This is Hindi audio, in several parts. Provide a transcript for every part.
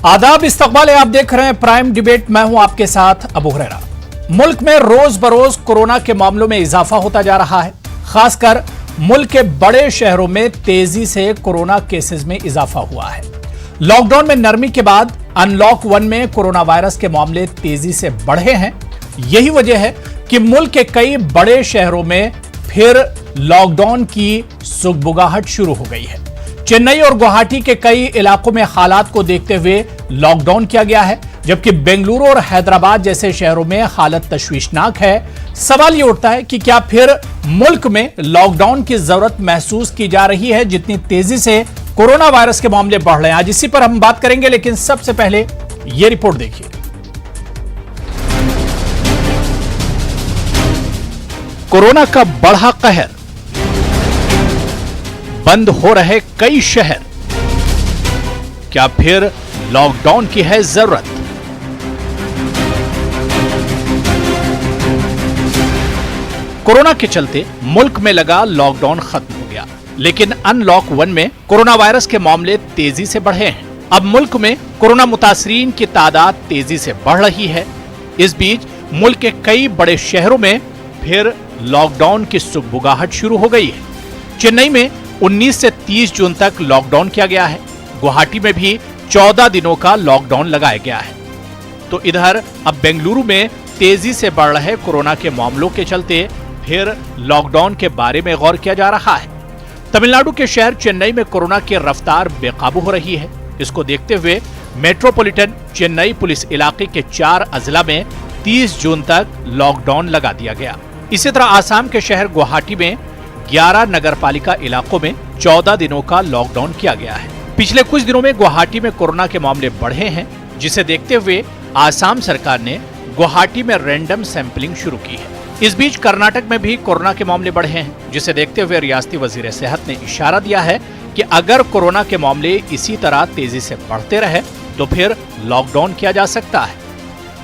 आदाब, इस्तकबाल है। आप देख रहे हैं प्राइम डिबेट। मैं हूं आपके साथ अबू हुरैरा। मुल्क में रोज बरोज कोरोना के मामलों में इजाफा होता जा रहा है। खासकर मुल्क के बड़े शहरों में तेजी से कोरोना केसेस में इजाफा हुआ है। लॉकडाउन में नरमी के बाद अनलॉक 1 में कोरोना वायरस के मामले तेजी से बढ़े हैं। यही वजह है कि मुल्क के कई बड़े शहरों में फिर लॉकडाउन की सुगबुगाहट शुरू हो गई है। चेन्नई और गुवाहाटी के कई इलाकों में हालात को देखते हुए लॉकडाउन किया गया है, जबकि बेंगलुरु और हैदराबाद जैसे शहरों में हालत तशवीशनाक है। सवाल यह उठता है कि क्या फिर मुल्क में लॉकडाउन की जरूरत महसूस की जा रही है, जितनी तेजी से कोरोना वायरस के मामले बढ़ रहे हैं। आज इसी पर हम बात करेंगे, लेकिन सबसे पहले यह रिपोर्ट देखिए। कोरोना का बढ़ा कहर, बंद हो रहे कई शहर, क्या फिर लॉकडाउन की है जरूरत? कोरोना के चलते मुल्क में लगा लॉकडाउन खत्म हो गया, लेकिन अनलॉक 1 में कोरोना वायरस के मामले तेजी से बढ़े हैं। अब मुल्क में कोरोना मुतासरीन की तादाद तेजी से बढ़ रही है। इस बीच मुल्क के कई बड़े शहरों में फिर लॉकडाउन की सुगबुगाहट शुरू हो गई है। चेन्नई में 19 से 30 जून तक लॉकडाउन किया गया है। गुवाहाटी में भी 14 दिनों का लॉकडाउन लगाया गया है। तो इधर अब बेंगलुरु में तेजी से बढ़ रहे कोरोना के मामलों के चलते फिर लॉकडाउन के बारे में गौर किया जा रहा है। तमिलनाडु के शहर चेन्नई में कोरोना की रफ्तार बेकाबू हो रही है। इसको देखते हुए मेट्रोपॉलिटन चेन्नई पुलिस इलाके के 4 अजला में 30 जून तक लॉकडाउन लगा दिया गया। इसी तरह आसाम के शहर गुवाहाटी में 11 नगरपालिका इलाकों में 14 दिनों का लॉकडाउन किया गया है। पिछले कुछ दिनों में गुवाहाटी में कोरोना के मामले बढ़े हैं, जिसे देखते हुए आसाम सरकार ने गुवाहाटी में रैंडम सैंपलिंग शुरू की है। इस बीच कर्नाटक में भी कोरोना के मामले बढ़े हैं, जिसे देखते हुए रियासती वजीर सेहत ने इशारा दिया है कि अगर कोरोना के मामले इसी तरह तेजी से बढ़ते रहे तो फिर लॉकडाउन किया जा सकता है।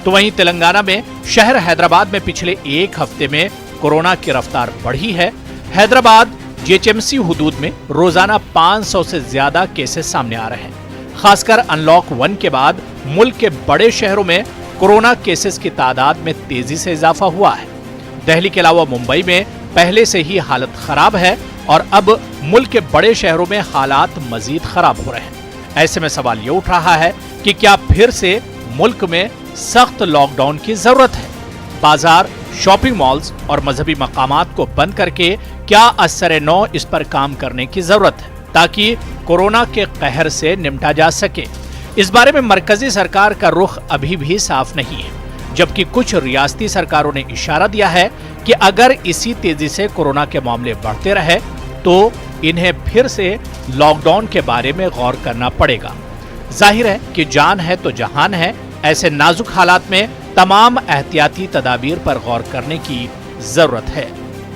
तो वहीं तेलंगाना में शहर हैदराबाद में पिछले एक हफ्ते में कोरोना की रफ्तार बढ़ी है। हैदराबाद जीएचएमसी हुदूद में रोजाना 500 से ज्यादा केसेस सामने आ रहे हैं। खासकर अनलॉक 1 के बाद मुल्क के बड़े शहरों में कोरोना केसेस की तादाद में तेजी से इजाफा हुआ है। दिल्ली के अलावा मुंबई में पहले से ही हालत खराब है और अब मुल्क के बड़े शहरों में हालात मजीद खराब हो रहे हैं। ऐसे में सवाल ये उठ रहा है कि क्या फिर से मुल्क में सख्त लॉकडाउन की जरूरत है? बाजार, शॉपिंग मॉल्स और मजहबी मकामात को बंद करके क्या असर नौ इस पर काम करने की जरूरत है, ताकि कोरोना के कहर से निपटा जा सके? इस बारे में मरकजी सरकार का रुख अभी भी साफ नहीं है, जबकि कुछ रियासती सरकारों ने इशारा दिया है कि अगर इसी तेजी से कोरोना के मामले बढ़ते रहे तो इन्हें फिर से लॉकडाउन के बारे में गौर करना पड़ेगा। जाहिर है कि जान है तो जहान है। ऐसे नाजुक हालात में तमाम एहतियाती तदाबीर पर गौर करने की जरूरत है।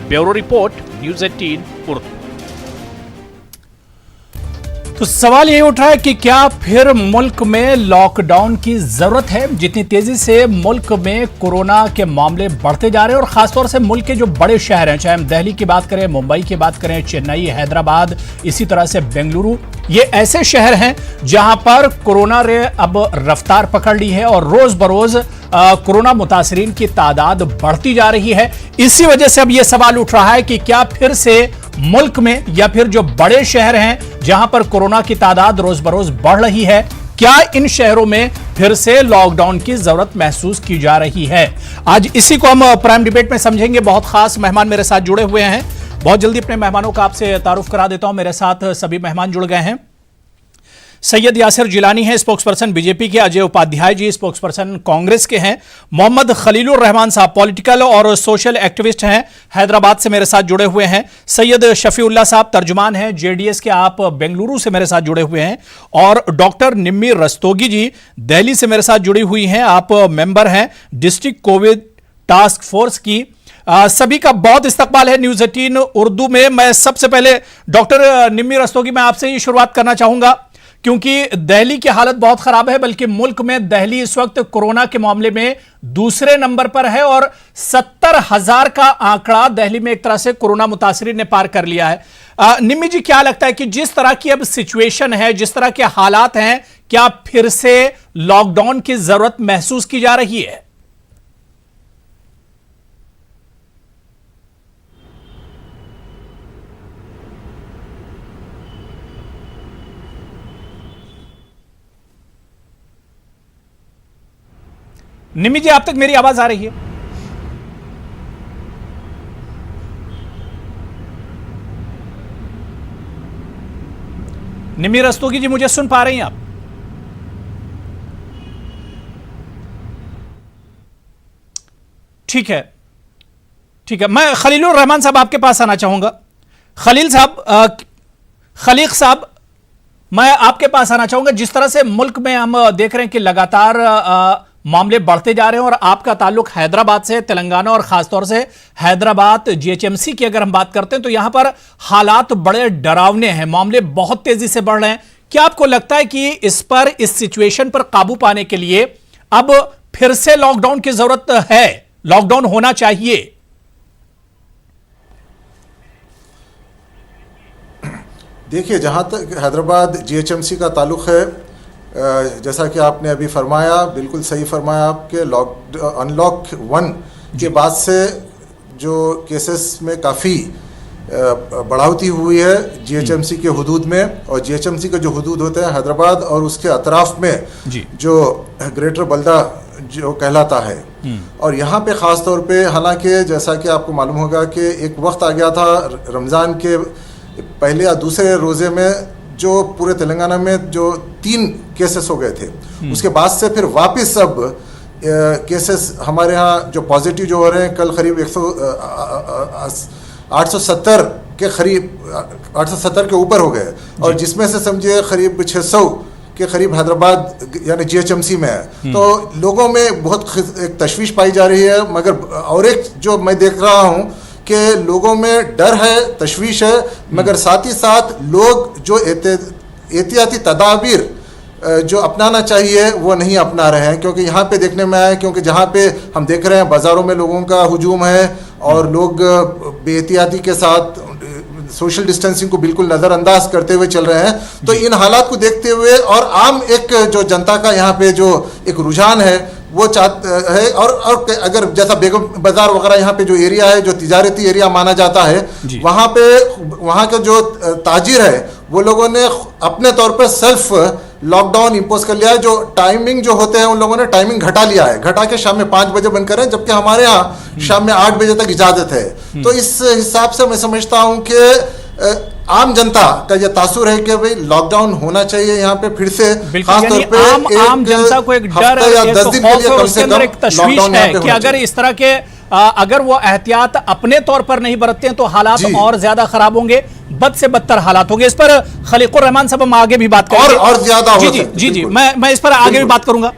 Bureau report, news 18 Urdu. तो सवाल ये उठ रहा है कि क्या फिर मुल्क में लॉकडाउन की जरूरत है? जितनी तेजी से मुल्क में कोरोना के मामले बढ़ते जा रहे हैं और खासतौर से मुल्क के जो बड़े शहर हैं, चाहे हम दिल्ली की बात करें, मुंबई की बात करें, चेन्नई, हैदराबाद, इसी तरह से बेंगलुरु, ये ऐसे शहर हैं जहां पर कोरोना ने अब रफ्तार पकड़ ली है और रोज बरोज कोरोना मुतासरीन की तादाद बढ़ती जा रही है। इसी वजह से अब यह सवाल उठ रहा है कि क्या फिर से मुल्क में या फिर जो बड़े शहर हैं जहां पर कोरोना की तादाद रोज बरोज बढ़ रही है, क्या इन शहरों में फिर से लॉकडाउन की जरूरत महसूस की जा रही है? आज इसी को हम प्राइम डिबेट में समझेंगे। बहुत खास मेहमान मेरे साथ जुड़े हुए हैं। बहुत जल्दी अपने मेहमानों का आपसे तारुफ करा देता हूं। मेरे साथ सभी मेहमान जुड़ गए हैं। सैयद यासिर जिलानी है, स्पोक्सपर्सन बीजेपी के। अजय उपाध्याय जी स्पोक्सपर्सन कांग्रेस के हैं। मोहम्मद खलीलुर रहमान साहब पॉलिटिकल और सोशल एक्टिविस्ट हैं, हैदराबाद से मेरे साथ जुड़े हुए हैं। सैयद शफीउल्लाह साहब तर्जुमान हैं, जेडीएस के, आप बेंगलुरु से मेरे साथ जुड़े हुए हैं। और डॉक्टर निम्मी रस्तोगी जी दिल्ली से मेरे साथ जुड़ी हुई हैं, आप मेंबर हैं डिस्ट्रिक्ट कोविड टास्क फोर्स की। सभी का बहुत इस्तकबाल है न्यूज़ 18 उर्दू में। मैं सबसे पहले डॉक्टर निम्मी रस्तोगी, मैं आपसे ही शुरुआत करना चाहूंगा, क्योंकि दिल्ली की हालत बहुत खराब है, बल्कि मुल्क में दिल्ली इस वक्त कोरोना के मामले में दूसरे नंबर पर है और 70,000 का आंकड़ा दिल्ली में एक तरह से कोरोना मुतासरीन ने पार कर लिया है। निम्मी जी, क्या लगता है कि जिस तरह की अब सिचुएशन है, जिस तरह के हालात हैं, क्या फिर से लॉकडाउन की जरूरत महसूस की जा रही है? निमि जी, आप तक मेरी आवाज आ रही है? निमि रस्तोगी जी, मुझे सुन पा रही हैं आप? ठीक है, ठीक है। मैं खलीलुर रहमान साहब आपके पास आना चाहूंगा। खलील साहब, खलीक साहब, मैं आपके पास आना चाहूंगा। जिस तरह से मुल्क में हम देख रहे हैं कि लगातार मामले बढ़ते जा रहे हैं और आपका ताल्लुक हैदराबाद से, तेलंगाना और खासतौर से हैदराबाद जीएचएमसी की अगर हम बात करते हैं तो यहां पर हालात बड़े डरावने हैं, मामले बहुत तेजी से बढ़ रहे हैं। क्या आपको लगता है कि इस सिचुएशन पर काबू पाने के लिए अब फिर से लॉकडाउन की जरूरत है, लॉकडाउन होना चाहिए? देखिए, जहाँ तक हैदराबाद जीएचएमसी का ताल्लुक़ है, जैसा कि आपने अभी फरमाया, बिल्कुल सही फरमाया आपके, अनलॉक 1 के बाद से जो केसेस में काफ़ी बढ़ोतरी हुई है जीएचएमसी के हुदूद में, और जीएचएमसी के जो हुदूद होते हैं हैदराबाद और उसके अतराफ में जो ग्रेटर बल्दा जो कहलाता है, और यहाँ पे ख़ास तौर पे, हालांकि जैसा कि आपको मालूम होगा कि एक वक्त आ गया था रमज़ान के पहले या दूसरे रोज़े में जो पूरे तेलंगाना में जो 3 केसेस हो गए थे, उसके बाद से फिर वापस अब केसेस हमारे यहाँ जो पॉजिटिव जो हो रहे हैं, कल करीब 870 के करीब 870 के ऊपर हो गए, और जिसमें से समझिए करीब 600 के करीब हैदराबाद यानी जीएचएमसी में है। तो लोगों में बहुत एक तशवीश पाई जा रही है, मगर और एक जो मैं देख रहा हूँ कि लोगों में डर है, तशवीश है, मगर साथ ही साथ लोग जो एहतियाती तदाबीर जो अपनाना चाहिए वो नहीं अपना रहे हैं। क्योंकि यहाँ पे देखने में आया, क्योंकि जहाँ पे हम देख रहे हैं बाज़ारों में लोगों का हुजूम है और लोग बेएहतियाती के साथ सोशल डिस्टेंसिंग को बिल्कुल नज़रअंदाज करते हुए चल रहे हैं। तो इन हालात को देखते हुए और आम एक जो जनता का यहाँ पे जो एक रुझान है वो है, और अगर जैसा बेगम बाजार वगैरह यहाँ पे जो एरिया है, जो तिजारती एरिया माना जाता है, वहाँ पे वहाँ के जो ताजिर है वो लोगों ने अपने तौर पे सेल्फ लॉकडाउन इम्पोज कर लिया है। जो टाइमिंग जो होते हैं उन लोगों ने टाइमिंग घटा लिया है, घटा के शाम में 5 बजे बंद करें, जबकि हमारे यहाँ शाम में 8 बजे तक इजाजत है। तो इस हिसाब से मैं समझता हूँ कि आम जनता का यह तासुर है कि भाई लॉकडाउन होना चाहिए यहाँ पे फिर से, खास तौर पे आम जनता को एक डर, एक खौफ और उसके अंदर एक तशवीश है कि अगर इस तरह के अगर वो एहतियात अपने तौर पर नहीं बरतते हैं तो हालात और ज्यादा खराब होंगे, बद से बदतर हालात होंगे। इस पर खलीकुर रहमान साहब हम आगे भी बात करेंगे और ज्यादा जी, मैं इस पर आगे भी बात करूंगा।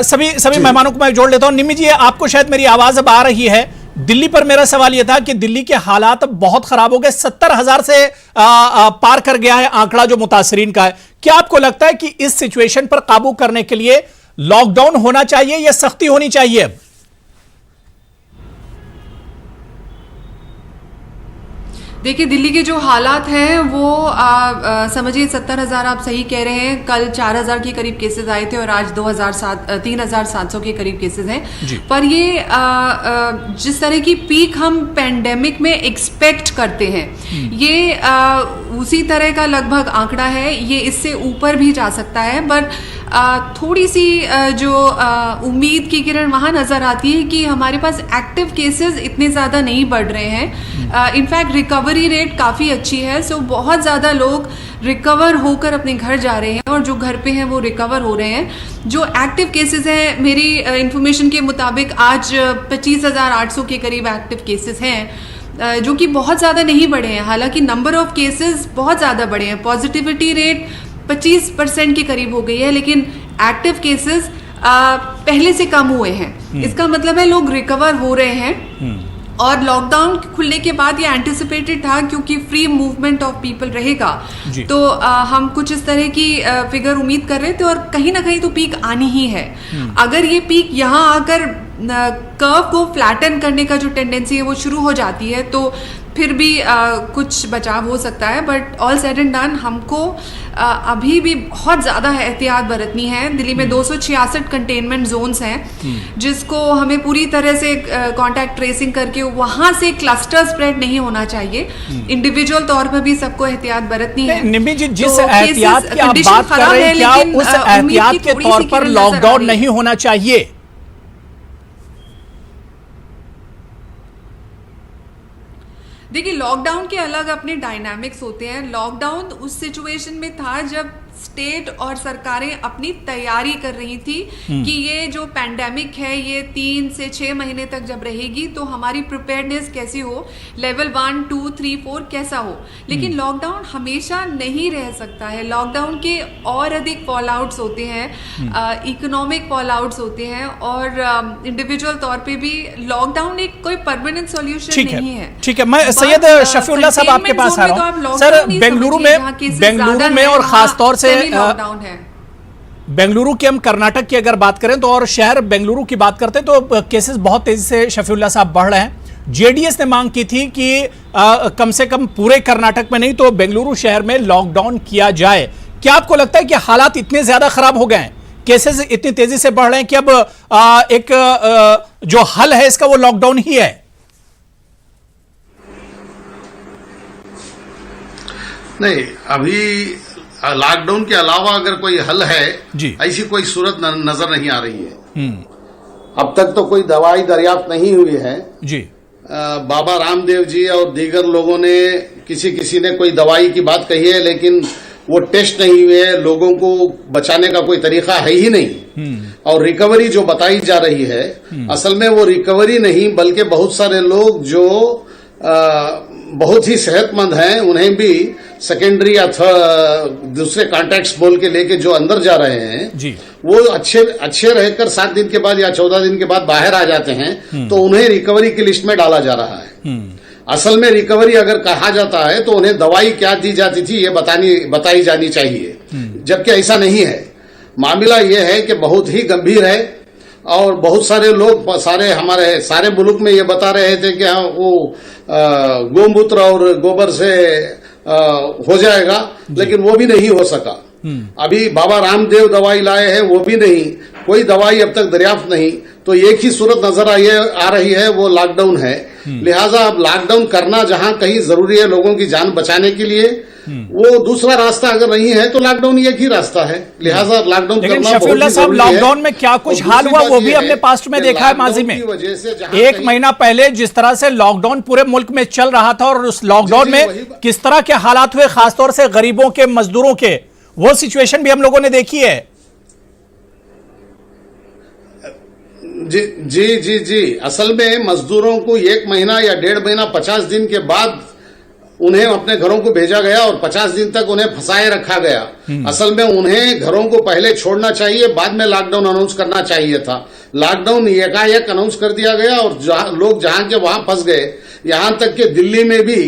सभी मेहमानों को मैं जोड़ लेता हूं। निमि जी, आपको शायद मेरी आवाज अब आ रही है। दिल्ली पर मेरा सवाल यह था कि दिल्ली के हालात बहुत खराब हो गए, 70,000 से पार कर गया है आंकड़ा जो मुतासरीन का है। क्या आपको लगता है कि इस सिचुएशन पर काबू करने के लिए लॉकडाउन होना चाहिए या सख्ती होनी चाहिए? देखिए, दिल्ली के जो हालात हैं वो समझिए 70,000, आप सही कह रहे हैं। कल 4,000 के करीब केसेस आए थे और आज 3,700 के करीब केसेस हैं। पर ये जिस तरह की पीक हम पेंडेमिक में एक्सपेक्ट करते हैं, ये उसी तरह का लगभग आंकड़ा है। ये इससे ऊपर भी जा सकता है, पर थोड़ी सी जो उम्मीद की किरण वहाँ नज़र आती है कि हमारे पास एक्टिव केसेस इतने ज़्यादा नहीं बढ़ रहे हैं। इनफैक्ट रिकवरी रेट काफ़ी अच्छी है। सो बहुत ज़्यादा लोग रिकवर होकर अपने घर जा रहे हैं और जो घर पे हैं वो रिकवर हो रहे हैं। जो एक्टिव केसेस हैं, मेरी इंफॉर्मेशन के मुताबिक आज 25,800 के करीब एक्टिव केसेस हैं, जो कि बहुत ज़्यादा नहीं बढ़े हैं। हालांकि नंबर ऑफ केसेस बहुत ज़्यादा बढ़े हैं। पॉजिटिविटी रेट 25% के करीब हो गई है, लेकिन एक्टिव केसेस पहले से कम हुए हैं। इसका मतलब है लोग रिकवर हो रहे हैं। और लॉकडाउन खुलने के बाद ये एंटिसिपेटेड था, क्योंकि फ्री मूवमेंट ऑफ पीपल रहेगा, तो हम कुछ इस तरह की फिगर उम्मीद कर रहे थे और कहीं ना कहीं तो पीक आनी ही है। अगर ये पीक यहाँ आकर कर्व को फ्लैटन करने का जो टेंडेंसी है वो शुरू हो जाती है, तो फिर भी कुछ बचाव हो सकता है, but all said and done हमको अभी भी बहुत ज़्यादा एहतियात बरतनी है। दिल्ली में 266 कंटेनमेंट जोन्स हैं जिसको हमें पूरी तरह से कांटेक्ट ट्रेसिंग करके वहाँ से क्लस्टर स्प्रेड नहीं होना चाहिए। इंडिविजुअल तौर पर भी सबको एहतियात बरतनी है। निम्मी जी, जिस एहतियात की आप बात कर रहे हैं, क्या उस एहतियात के तौर पर लॉकडाउन नहीं होना चाहिए? देखिए, लॉकडाउन के अलग अपने डायनामिक्स होते हैं। लॉकडाउन उस सिचुएशन में था जब स्टेट और सरकारें अपनी तैयारी कर रही थी कि ये जो पैंडेमिक है ये 3 से 6 महीने तक जब रहेगी तो हमारी प्रिपेयर्डनेस कैसी हो, लेवल 1, 2, 3, 4 कैसा हो। लेकिन लॉकडाउन हमेशा नहीं रह सकता है। लॉकडाउन के और अधिक फॉल आउट्स होते हैं, इकोनॉमिक फॉल आउट्स होते हैं, और इंडिविजुअल तौर पे भी लॉकडाउन एक कोई परमानेंट सॉल्यूशन नहीं है। ठीक है, मैं सैयद शफीउल्लाह साहब आपके पास आ रहा हूँ। सर, बेंगलुरु में और खास तौर से लॉकडाउन है। बेंगलुरु की, हम कर्नाटक की अगर बात करें तो, और शहर बेंगलुरु की बात करते हैं तो केसेस बहुत तेजी से शफीउल्लाह साहब बढ़ रहे हैं। जेडीएस ने मांग की थी कि कम से कम पूरे कर्नाटक में नहीं तो बेंगलुरु शहर में लॉकडाउन किया जाए। क्या आपको लगता है कि हालात इतने ज्यादा खराब हो गए हैं, केसेस इतनी तेजी से बढ़ रहे हैं कि अब एक जो हल है इसका वो लॉकडाउन ही है? नहीं, अभी लॉकडाउन के अलावा अगर कोई हल है जी, ऐसी कोई सूरत नजर नहीं आ रही है। अब तक तो कोई दवाई दरियाफ्त नहीं हुई है जी। बाबा रामदेव जी और दीगर लोगों ने किसी ने कोई दवाई की बात कही है, लेकिन वो टेस्ट नहीं हुए, लोगों को बचाने का कोई तरीका है ही नहीं। और रिकवरी जो बताई जा रही है, असल में वो रिकवरी नहीं बल्कि बहुत सारे लोग जो बहुत ही सेहतमंद हैं उन्हें भी सेकेंडरी या दूसरे कॉन्टैक्ट्स बोल के लेके जो अंदर जा रहे हैं जी, वो अच्छे रहकर 7 दिन के बाद या 14 दिन के बाद बाहर आ जाते हैं, तो उन्हें रिकवरी की लिस्ट में डाला जा रहा है। असल में रिकवरी अगर कहा जाता है तो उन्हें दवाई क्या दी जाती थी ये बताई जानी चाहिए, जबकि ऐसा नहीं है। मामला ये है कि बहुत ही गंभीर है और बहुत सारे लोग हमारे सारे मुल्क में ये बता रहे थे कि हाँ वो गोमूत्र और गोबर से हो जाएगा, लेकिन वो भी नहीं हो सका। अभी बाबा रामदेव दवाई लाए हैं, वो भी नहीं, कोई दवाई अब तक दरियाफ्त नहीं। तो एक ही सूरत नजर आ रही है, वो लॉकडाउन है। लिहाजा अब लॉकडाउन करना जहां कहीं जरूरी है लोगों की जान बचाने के लिए, वो दूसरा रास्ता अगर नहीं है तो लॉकडाउन एक ही रास्ता है। लिहाजा लॉकडाउन करना शफीउल्लाह साहब, लॉकडाउन में क्या कुछ हाल हुआ वो भी हमने पास्ट में देखा है। माजी में 1 महीना पहले जिस तरह से लॉकडाउन पूरे मुल्क में चल रहा था और उस लॉकडाउन में किस तरह के हालात हुए, खासतौर से गरीबों के, मजदूरों के, वो सिचुएशन भी हम लोगों ने देखी है। जी। असल में मजदूरों को 1 महीना या 1.5 महीना 50 दिन के बाद उन्हें अपने घरों को भेजा गया और 50 दिन तक उन्हें फंसाए रखा गया। असल में उन्हें घरों को पहले छोड़ना चाहिए, बाद में लॉकडाउन अनाउंस करना चाहिए था। लॉकडाउन एकाएक अनाउंस कर दिया गया और लोग जहां के वहां फंस गए। यहां तक कि दिल्ली में भी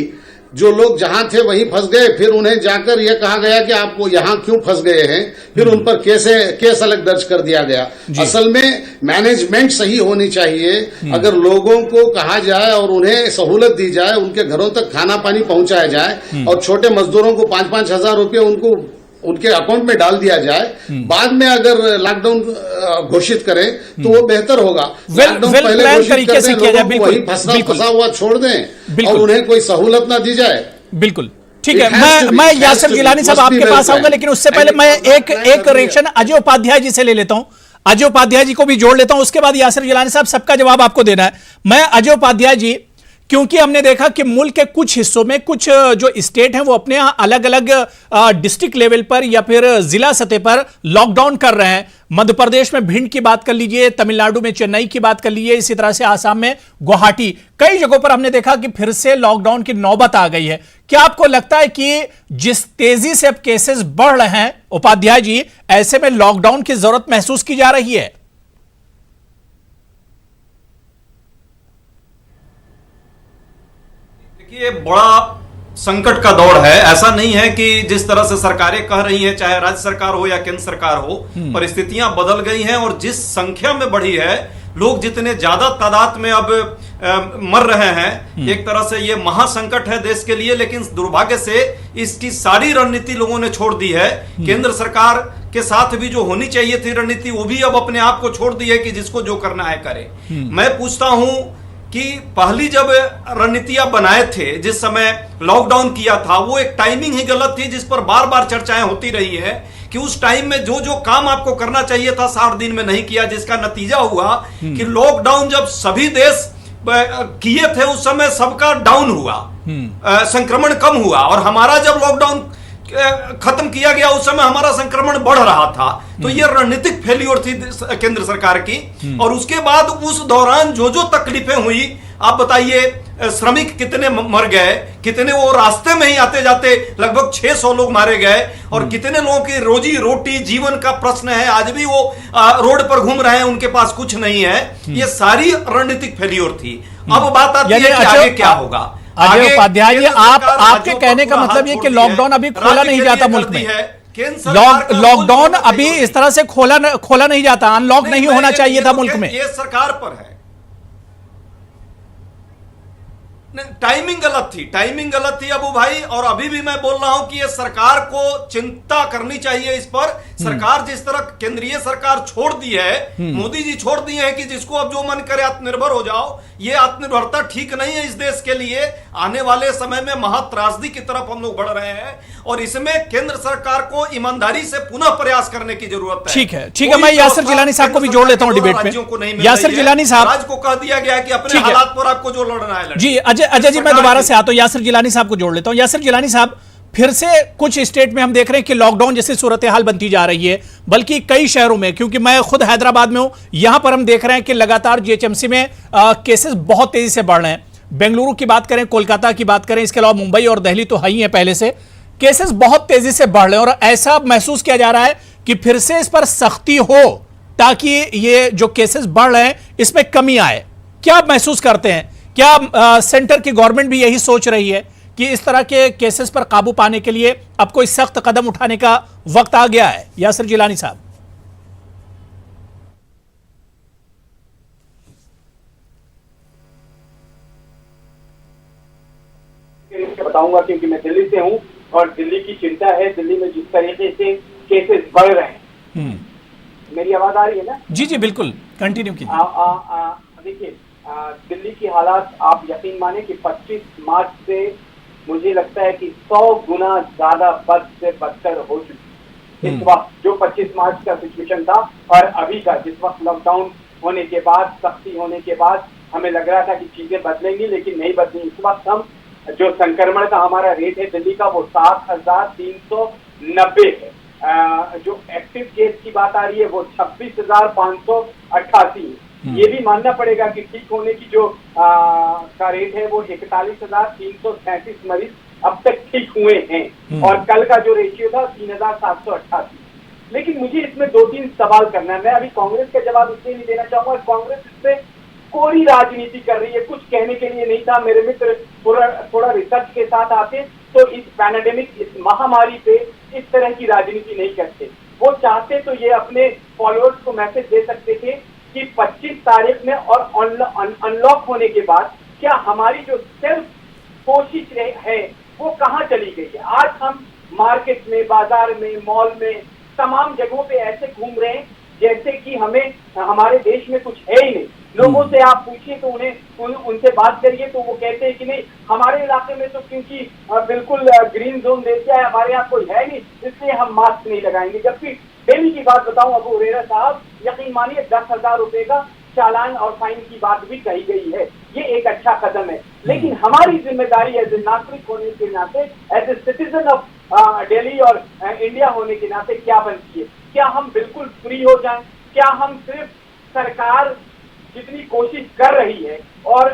जो लोग जहां थे वहीं फंस गए। फिर उन्हें जाकर यह कहा गया कि आप वो यहां क्यों फंस गए हैं, फिर उन पर केस अलग दर्ज कर दिया गया। असल में मैनेजमेंट सही होनी चाहिए। अगर लोगों को कहा जाए और उन्हें सहूलत दी जाए, उनके घरों तक खाना पानी पहुंचाया जाए और छोटे मजदूरों को 5-5 हजार रुपये उनके अकाउंट में डाल दिया जाए, बाद में अगर लॉकडाउन घोषित करें तो वो बेहतर होगा। लॉकडाउन पहले घोषित कर दें, लोगों को वही फंसा हुआ छोड़ दें और उन्हें कोई सहूलत ना दी जाए। बिल्कुल ठीक है। मैं यासिर गिलानी साहब आपके पास आऊंगा, लेकिन उससे पहले मैं एक रिएक्शन अजय उपाध्याय जी से ले लेता हूं। अजय उपाध्याय जी को भी जोड़ लेता हूं, उसके बाद यासिर गिलानी साहब, सबका जवाब आपको देना है। मैं अजय उपाध्याय जी, क्योंकि हमने देखा कि मुल्क के कुछ हिस्सों में कुछ जो स्टेट हैं वो अपने अलग अलग डिस्ट्रिक्ट लेवल पर या फिर जिला सतह पर लॉकडाउन कर रहे हैं। मध्य प्रदेश में भिंड की बात कर लीजिए, तमिलनाडु में चेन्नई की बात कर लीजिए, इसी तरह से आसाम में गुवाहाटी, कई जगहों पर हमने देखा कि फिर से लॉकडाउन की नौबत आ गई है। क्या आपको लगता है कि जिस तेजी से अब केसेस बढ़ रहे हैं उपाध्याय जी, ऐसे में लॉकडाउन की जरूरत महसूस की जा रही है? ये बड़ा संकट का दौर है। ऐसा नहीं है कि जिस तरह से सरकारें कह रही हैं, चाहे राज्य सरकार हो या केंद्र सरकार हो, परिस्थितियां बदल गई हैं और जिस संख्या में बढ़ी है, लोग जितने ज्यादा तादाद में अब मर रहे हैं। एक तरह से ये महासंकट है देश के लिए, लेकिन दुर्भाग्य से इसकी सारी रणनीति लोगों ने छोड़ दी है। केंद्र सरकार के साथ भी जो होनी चाहिए थी रणनीति, वो भी अब अपने आप को छोड़ दी है कि जिसको जो करना है करे। मैं पूछता हूं कि पहली जब रणनीतियां बनाए थे, जिस समय लॉकडाउन किया था, वो एक टाइमिंग ही गलत थी, जिस पर बार बार चर्चाएं होती रही है कि उस टाइम में जो जो काम आपको करना चाहिए था 60 दिन में नहीं किया, जिसका नतीजा हुआ कि लॉकडाउन जब सभी देश किए थे उस समय सबका डाउन हुआ, संक्रमण कम हुआ, और हमारा जब लॉकडाउन खत्म किया गया उस समय हमारा संक्रमण बढ़ रहा था। तो ये रणनीतिक फेल्योर थी केंद्र सरकार की। और उसके बाद उस दौरान जो जो तकलीफें हुई, आप बताइए, श्रमिक कितने मर गए, कितने वो रास्ते में ही आते जाते लगभग 600 लोग मारे गए, और कितने लोगों की रोजी रोटी जीवन का प्रश्न है, आज भी वो रोड पर घूम रहे हैं, उनके पास कुछ नहीं है। ये सारी रणनीतिक फेल्योर थी। अब बात आती है कि आगे क्या होगा। अजय उपाध्याय, ये आपके कहने का मतलब ये कि लॉकडाउन अभी खोला नहीं जाता मुल्क में, लॉकडाउन अभी इस तरह से खोला नहीं जाता, अनलॉक नहीं होना चाहिए था मुल्क में। ये सरकार पर है, टाइमिंग गलत थी अबू भाई। और अभी भी मैं बोल रहा हूं कि ये सरकार को चिंता करनी चाहिए इस पर। सरकार जिस तरह केंद्रीय सरकार छोड़ दी है, मोदी जी छोड़ दिए हैं कि जिसको अब जो मन करे आत्मनिर्भर हो जाओ, ये आत्मनिर्भरता ठीक नहीं है इस देश के लिए। आने वाले समय में महात्रासदी की तरफ हम लोग बढ़ रहे हैं, और इसमें केंद्र सरकार को ईमानदारी से पुनः प्रयास करने की जरूरत है। ठीक है, मैं यासिर जिलानी साहब को भी जोड़ लेता हूं डिबेट में। यासिर जिलानी साहब, राज्य को कह दिया गया है कि अपने हालात पर आपको जो लड़ना है जी। अजय जी, मैं दोबारा से आता हूं, यासिर जिलानी साहब को जोड़ लेता हूं। यासिर जिलानी साहब, फिर से कुछ स्टेट में हम देख रहे हैं कि लॉकडाउन जैसी सूरत हाल बनती जा रही है, बल्कि कई शहरों में, क्योंकि मैं खुद हैदराबाद में हूं, यहां पर हम देख रहे हैं कि लगातार जीएचएमसी में केसेस बहुत तेजी से बढ़ रहे हैं। बेंगलुरु की बात करें, कोलकाता की बात करें, इसके अलावा मुंबई और दिल्ली तो है ही है पहले से, केसेस बहुत तेजी से बढ़ रहे हैं। और ऐसा महसूस किया जा रहा है कि फिर से इस पर सख्ती हो, ताकि ये जो केसेस बढ़ रहे हैं इसमें कमी आए। क्या आप महसूस करते हैं? क्या सेंटर की गवर्नमेंट भी यही सोच रही है कि इस तरह के केसेस पर काबू पाने के लिए अब कोई सख्त कदम उठाने का वक्त आ गया है? यासिर जिलानी साहब। बताऊंगा क्योंकि मैं दिल्ली से हूं और दिल्ली की चिंता है। दिल्ली में जिस तरीके से केसेस बढ़ रहे हैं, मेरी आवाज आ रही है ना? जी जी बिल्कुल, कंटिन्यू कीजिए। देखिए, दिल्ली की हालात आप यकीन माने कि 25 मार्च से मुझे लगता है कि 100 गुना ज्यादा बद से बदतर हो चुकी है। इस वक्त जो 25 मार्च का सिचुएशन था और अभी का, जिस वक्त लॉकडाउन होने के बाद, सख्ती होने के बाद हमें लग रहा था कि चीजें बदलेंगी, लेकिन नहीं बदली। इस वक्त हम जो संक्रमण का हमारा रेट है दिल्ली का, वो 7,390 है। जो एक्टिव केस की बात आ रही है वो 26,588 है। ये भी मानना पड़ेगा कि ठीक होने की जो का रेट है वो 41,337 मरीज अब तक ठीक हुए हैं, और कल का जो रेशियो था 3,788। लेकिन मुझे इसमें 2-3 सवाल करना है। मैं अभी कांग्रेस का जवाब इसलिए नहीं देना चाहूंगा, कांग्रेस इससे कोई राजनीति कर रही है, कुछ कहने के लिए नहीं था। मेरे मित्र थोड़ा रिसर्च के साथ आते तो इस पैंडेमिक, इस महामारी पे इस तरह की राजनीति नहीं करते। वो चाहते तो ये अपने फॉलोअर्स को मैसेज दे सकते थे कि 25 तारीख में और अनलॉक होने के बाद क्या हमारी जो सिर्फ कोशिश है वो कहाँ चली गई है। आज हम मार्केट में, बाजार में, मॉल में, तमाम जगहों पे ऐसे घूम रहे हैं जैसे कि हमारे देश में कुछ है ही नहीं। लोगों से आप पूछिए तो उनसे बात करिए तो वो कहते हैं कि नहीं, हमारे इलाके में तो क्योंकि बिल्कुल ग्रीन जोन दे दिया है, हमारे यहाँ कोई है नहीं, इसलिए हम मास्क नहीं लगाएंगे। जबकि दिल्ली की बात बताऊं अबू हुरैरा साहब, यकीन मानिए 10,000 रुपए का चालान और फाइन की बात भी कही गई है। ये एक अच्छा कदम है, लेकिन हमारी जिम्मेदारी एज ए नागरिक होने के नाते, as a citizen of Delhi और इंडिया होने के नाते क्या बनती है? क्या हम बिल्कुल फ्री हो जाएं? क्या हम सिर्फ सरकार जितनी कोशिश कर रही है और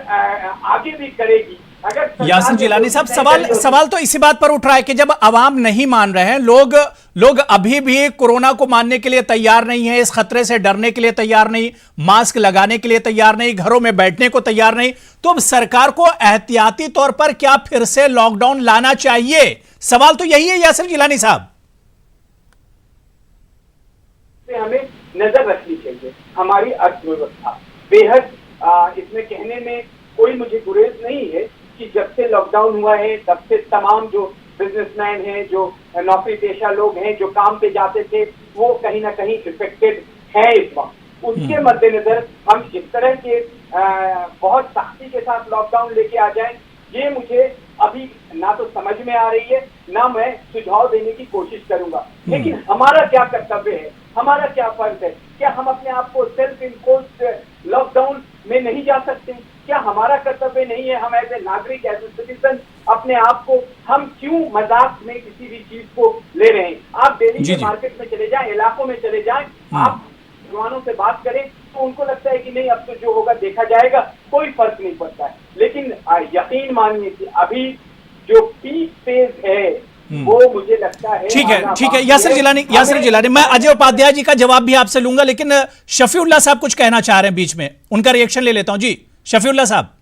आगे भी करेगी, अगर यासिर जिलानी साहब, सवाल तो इसी बात पर उठ रहा है कि जब अवाम नहीं मान रहे हैं, लोग अभी भी कोरोना को मानने के लिए तैयार नहीं है, इस खतरे से डरने के लिए तैयार नहीं, मास्क लगाने के लिए तैयार नहीं, घरों में बैठने को तैयार नहीं, तो अब सरकार को एहतियाती तौर पर क्या फिर से लॉकडाउन लाना चाहिए? सवाल तो यही है यासिर जिलानी साहब। हमें नजर रखनी चाहिए। हमारी अर्थव्यवस्था बेहद इसमें कहने में कोई मुझे गुरेज नहीं है कि जब से लॉकडाउन हुआ है तब से तमाम जो बिजनेसमैन हैं, जो नौकरी पेशा लोग हैं, जो काम पे जाते थे, वो कहीं ना कहीं इफेक्टेड है इस वक्त। उसके मद्देनजर हम इस तरह के बहुत सख्ती के साथ लॉकडाउन लेके आ जाएं, ये मुझे अभी ना तो समझ में आ रही है, ना मैं सुझाव देने की कोशिश करूंगा। लेकिन हमारा क्या कर्तव्य है, हमारा क्या फर्ज है? क्या हम अपने आप को सेल्फ इम्पोज्ड लॉकडाउन में नहीं जा सकते? क्या हमारा कर्तव्य नहीं है, हम एज ए नागरिक, एज ए सिटीजन अपने आप को, हम क्यों मजाक में किसी भी चीज को ले रहे हैं? आप दिल्ली के मार्केट में चले जाएं, इलाकों में चले जाएं, आप जवानों से बात करें तो उनको लगता है कि नहीं, अब तो जो होगा देखा जाएगा, कोई फर्क नहीं पड़ता है। लेकिन यकीन मानिए कि अभी जो पीक फेज है वो मुझे लगता है। ठीक है यासिर जिलानी, मैं अजय उपाध्याय जी का जवाब भी आपसे लूंगा, लेकिन शफीउल्लाह साहब कुछ कहना चाह रहे हैं बीच में, उनका रिएक्शन ले लेता हूं। जी शफीउल्लाह साहब।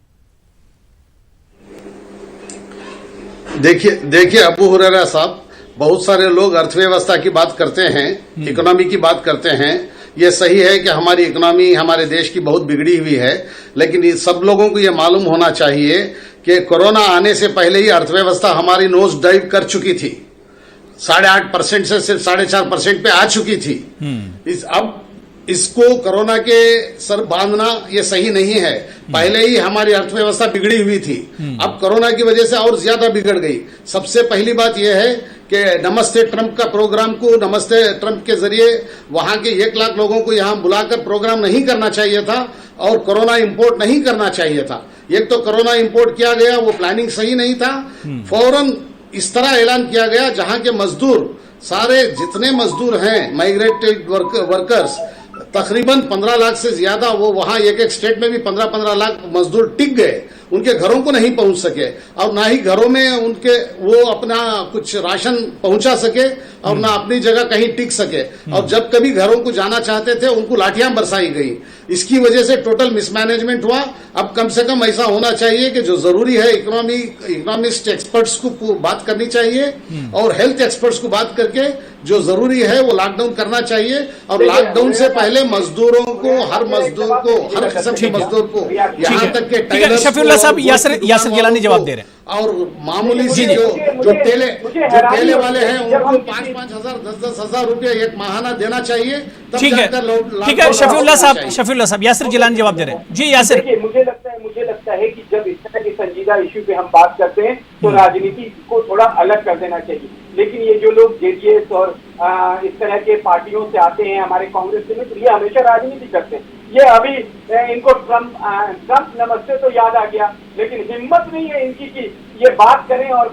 देखिए अबू हुरैरा साहब, बहुत सारे लोग अर्थव्यवस्था की बात करते हैं, इकोनॉमी की बात करते हैं। ये सही है कि हमारी इकोनॉमी हमारे देश की बहुत बिगड़ी हुई है, लेकिन सब लोगों को ये मालूम होना चाहिए कि कोरोना आने से पहले ही अर्थव्यवस्था हमारी नोज डाइव कर चुकी थी, 8.5% से सिर्फ 4.5% पे आ चुकी थी। अब इसको कोरोना के सर बांधना ये सही नहीं है। पहले ही हमारी अर्थव्यवस्था बिगड़ी हुई थी, अब कोरोना की वजह से और ज्यादा बिगड़ गई। सबसे पहली बात यह है कि नमस्ते ट्रंप का प्रोग्राम को, नमस्ते ट्रंप के जरिए वहां के 1 लाख लोगों को यहां बुलाकर प्रोग्राम नहीं करना चाहिए था और कोरोना इंपोर्ट नहीं करना चाहिए था। एक तो कोरोना इंपोर्ट किया गया, वो प्लानिंग सही नहीं था। फौरन इस तरह ऐलान किया गया जहां के मजदूर, सारे जितने मजदूर हैं माइग्रेटेड वर्कर्स, तकरीबन 15 लाख से ज्यादा, वो वहां एक स्टेट में भी 15-15 लाख मजदूर टिक गए, उनके घरों को नहीं पहुंच सके और ना ही घरों में उनके वो अपना कुछ राशन पहुंचा सके और ना अपनी जगह कहीं टिक सके। और जब कभी घरों को जाना चाहते थे उनको लाठियां बरसाई गई। इसकी वजह से टोटल मिसमैनेजमेंट हुआ। अब कम से कम ऐसा होना चाहिए कि जो जरूरी है, इकोनॉमिस्ट एक्सपर्ट्स को बात करनी चाहिए और हेल्थ एक्सपर्ट्स को बात करके जो जरूरी है वो लॉकडाउन करना चाहिए। और लॉकडाउन से पहले मजदूरों को, हर मजदूर को, हर किस्म के मजदूर को, यहाँ तक के टेलर्स शफीउल्लाह साहब, यासिर जिलानी जवाब दे रहे हैं। और मामूली से जो ठेले वाले हैं उनको 5-5 हजार 10-10 हजार रुपये एक माहाना देना चाहिए। ठीक है शफीउल्लाह साहब, यासिर जिलानी जवाब दे रहे हैं। जी यासिर। मुझे लगता है कि जब इस तरह के संजीदा इश्यू पे हम बात करते हैं तो राजनीति को थोड़ा अलग कर देना चाहिए। लेकिन ये जो लोग जेडीएस और इस तरह के पार्टियों से आते हैं, हमारे कांग्रेस के मित्र, ये हमेशा राजनीति करते हैं। ये अभी इनको ट्रंप नमस्ते तो याद आ गया, लेकिन हिम्मत नहीं है इनकी कि ये बात करें और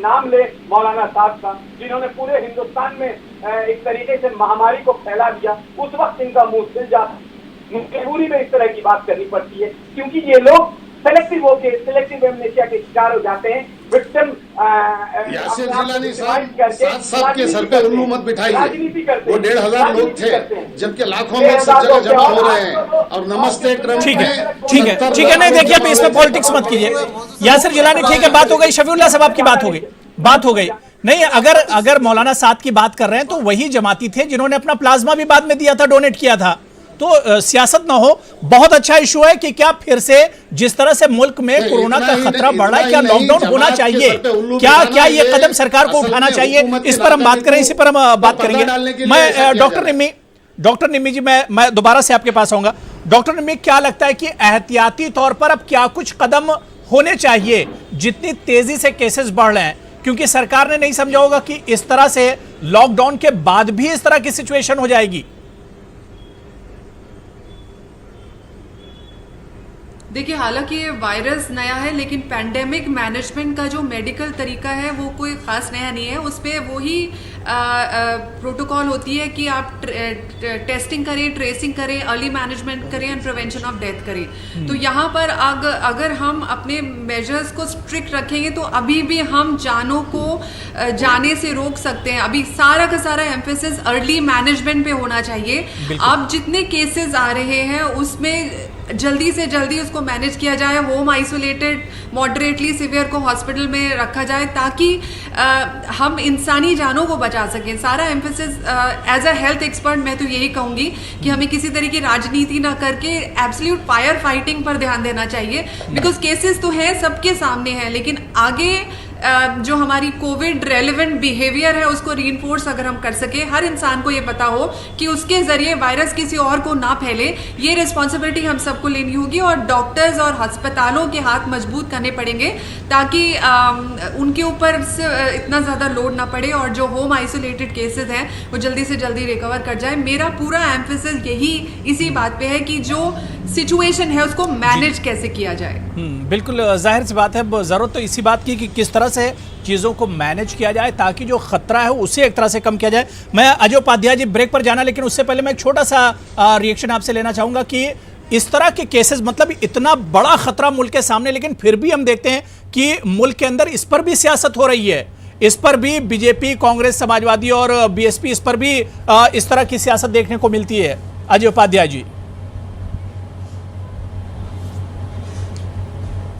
नाम ले मौलाना साहब का, जिन्होंने पूरे हिंदुस्तान में एक तरीके से महामारी को फैला दिया। उस वक्त इनका मुंह सिल जाता, मजबूरी में इस तरह की बात करनी पड़ती है, क्योंकि ये लोग सिलेक्टिव एमनेशिया के शिकार हो जाते हैं। विक्टिम यासिर जिलानी साहब, सबके सर पे उल्लू मत बिठाइए। वो 1,500 लोग थे, जबकि लाखों लोग सब जगह जमा हो रहे हैं। और नमस्ते ट्रंप। ठीक है, नहीं देखिए आप इसमें पॉलिटिक्स मत कीजिए। यासिर जिलानी, ठीक है, बात हो गई। शफीउल्लाह साहब आपकी बात हो गई। नहीं, अगर मौलाना साद की बात कर रहे हैं तो वही जमाती थे जिन्होंने अपना प्लाज्मा भी बाद में दिया था, डोनेट किया था। तो सियासत ना हो। बहुत अच्छा इशू है कि क्या फिर से जिस तरह से मुल्क में कोरोना का खतरा बढ़ रहा है, क्या लॉकडाउन होना चाहिए, क्या ये कदम सरकार को उठाना चाहिए, इस पर हम बात करें, इसी पर हम बात करेंगे। मैं डॉक्टर निम्मी जी, मैं दोबारा से आपके पास आऊंगा। डॉक्टर निम्मी, क्या लगता है कि एहतियाती तौर पर अब क्या कुछ कदम होने चाहिए जितनी तेजी से केसेस बढ़ रहे हैं? क्योंकि सरकार ने नहीं समझा होगा कि इस तरह से लॉकडाउन के बाद भी इस तरह की सिचुएशन हो जाएगी। देखिए, हालांकि ये वायरस नया है, लेकिन पैंडेमिक मैनेजमेंट का जो मेडिकल तरीका है वो कोई ख़ास नया नहीं है। उसमें वही प्रोटोकॉल होती है कि आप टेस्टिंग करें, ट्रेसिंग करें, अर्ली मैनेजमेंट करें एंड प्रिवेंशन ऑफ डेथ करें। तो यहाँ पर अगर हम अपने मेजर्स को स्ट्रिक्ट रखेंगे तो अभी भी हम जानों को जाने से रोक सकते हैं। अभी सारा का सारा एम्फेसिस अर्ली मैनेजमेंट पे होना चाहिए। अब जितने केसेस आ रहे हैं उसमें जल्दी से जल्दी उसको मैनेज किया जाए, होम आइसोलेटेड मॉडरेटली सीवियर को हॉस्पिटल में रखा जाए, ताकि हम इंसानी जानों को बचा सकें। सारा emphasis as a health expert मैं तो यही कहूँगी कि हमें किसी तरह की राजनीति ना करके एब्सोल्यूट फायर फाइटिंग पर ध्यान देना चाहिए, बिकॉज केसेस तो हैं, सबके सामने हैं, लेकिन आगे जो हमारी कोविड रेलेवेंट बिहेवियर है उसको रीइंफोर्स अगर हम कर सके, हर इंसान को ये पता हो कि उसके जरिए वायरस किसी और को ना फैले, ये रिस्पॉन्सिबिलिटी हम सबको लेनी होगी और डॉक्टर्स और अस्पतालों के हाथ मजबूत करने पड़ेंगे ताकि उनके ऊपर से इतना ज़्यादा लोड ना पड़े और जो होम आइसोलेटेड केसेस हैं वो जल्दी से जल्दी रिकवर कर जाए। मेरा पूरा एम्फेसिस यही इसी बात पे है कि जो सिचुएशन है उसको मैनेज कैसे किया जाए। बिल्कुल जाहिर सी बात है, जरूरत तो इसी बात की कि किस तरह से चीज़ों को मैनेज किया जाए ताकि जो खतरा है उसे एक तरह से कम किया जाए। मैं अजय उपाध्याय जी ब्रेक पर जाना, लेकिन उससे पहले मैं एक छोटा सा रिएक्शन आपसे लेना चाहूँगा कि इस तरह के केसेस, मतलब इतना बड़ा खतरा मुल्क के सामने, लेकिन फिर भी हम देखते हैं कि मुल्क के अंदर इस पर भी सियासत हो रही है, इस पर भी बीजेपी, कांग्रेस, समाजवादी और बीएसपी, इस पर भी इस तरह की सियासत देखने को मिलती है। अजय उपाध्याय जी,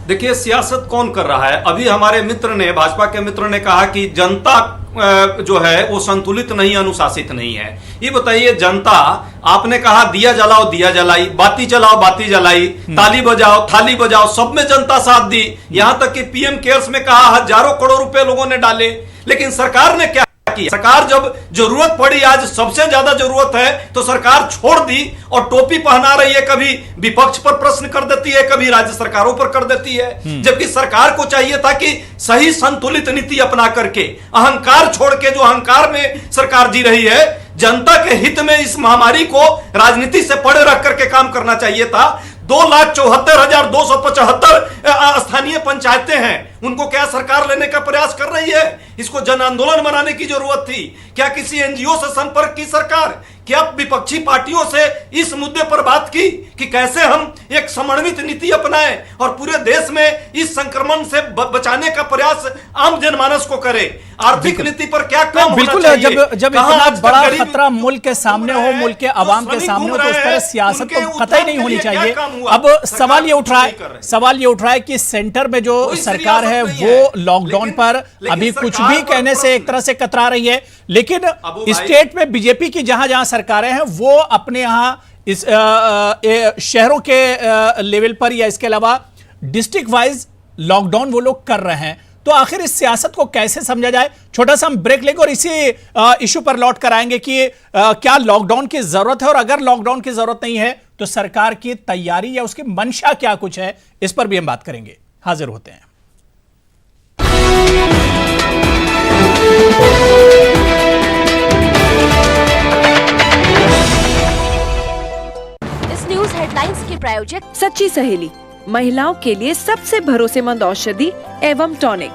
देखिए सियासत कौन कर रहा है? अभी हमारे मित्र ने, भाजपा के मित्र ने कहा कि जनता जो है वो संतुलित नहीं, अनुशासित नहीं है। ये बताइए, जनता, आपने कहा दिया जलाओ दिया जलाई, बाती जलाओ बाती जलाई, ताली बजाओ थाली बजाओ, सब में जनता साथ दी। यहां तक कि पीएम केयर्स में कहा हजारों करोड़ रुपए लोगों ने डाले, लेकिन सरकार ने क्या की? सरकार जब जरूरत पड़ी, आज सबसे ज्यादा जरूरत है, तो सरकार छोड़ दी और टोपी पहना रही है, कभी विपक्ष पर प्रश्न कर देती है, कभी राज्य सरकारों पर कर देती है। जबकि सरकार को चाहिए था कि सही संतुलित नीति अपना करके, अहंकार छोड़ के, जो अहंकार में सरकार जी रही है, जनता के हित में इस महामारी को राजनीति से परे रख करके काम करना चाहिए था। 2,74,275 स्थानीय पंचायतें हैं, उनको क्या सरकार लेने का प्रयास कर रही है? इसको जन आंदोलन बनाने की जरूरत थी। क्या किसी एनजीओ से संपर्क की सरकार? क्या विपक्षी पार्टियों से इस मुद्दे पर बात की कि कैसे हम एक समन्वित नीति अपनाएं और पूरे देश में इस संक्रमण से बचाने का प्रयास आम जनमानस को करें? आर्थिक नीति पर क्या काम होना चाहिए? जब इतना बड़ा खतरा मुल्क के सामने हो, मुल्क के आवाम के सामने हो, तो उस पर सियासत तो कतई नहीं होनी चाहिए। अब सवाल ये उठ रहा है कि सेंटर में जो सरकार है वो लॉकडाउन पर अभी कुछ भी कहने से एक तरह से कतरा रही है, लेकिन स्टेट में बीजेपी की जहां जहां सरकारें हैं वो अपने यहां इस शहरों के लेवल पर या इसके अलावा डिस्ट्रिक्ट वाइज लॉकडाउन वो लोग कर रहे हैं। तो आखिर इस सियासत को कैसे समझा जाए? छोटा सा हम ब्रेक लेंगे और इसी इशू पर लौट कर आएंगे कि क्या लॉकडाउन की जरूरत है, और अगर लॉकडाउन की जरूरत नहीं है तो सरकार की तैयारी या उसकी मंशा क्या कुछ है, इस पर भी हम बात करेंगे। हाजिर होते हैं। इस न्यूज हेडलाइंस के प्रायोजक सच्ची सहेली, महिलाओं के लिए सबसे भरोसेमंद औषधि एवं टॉनिक।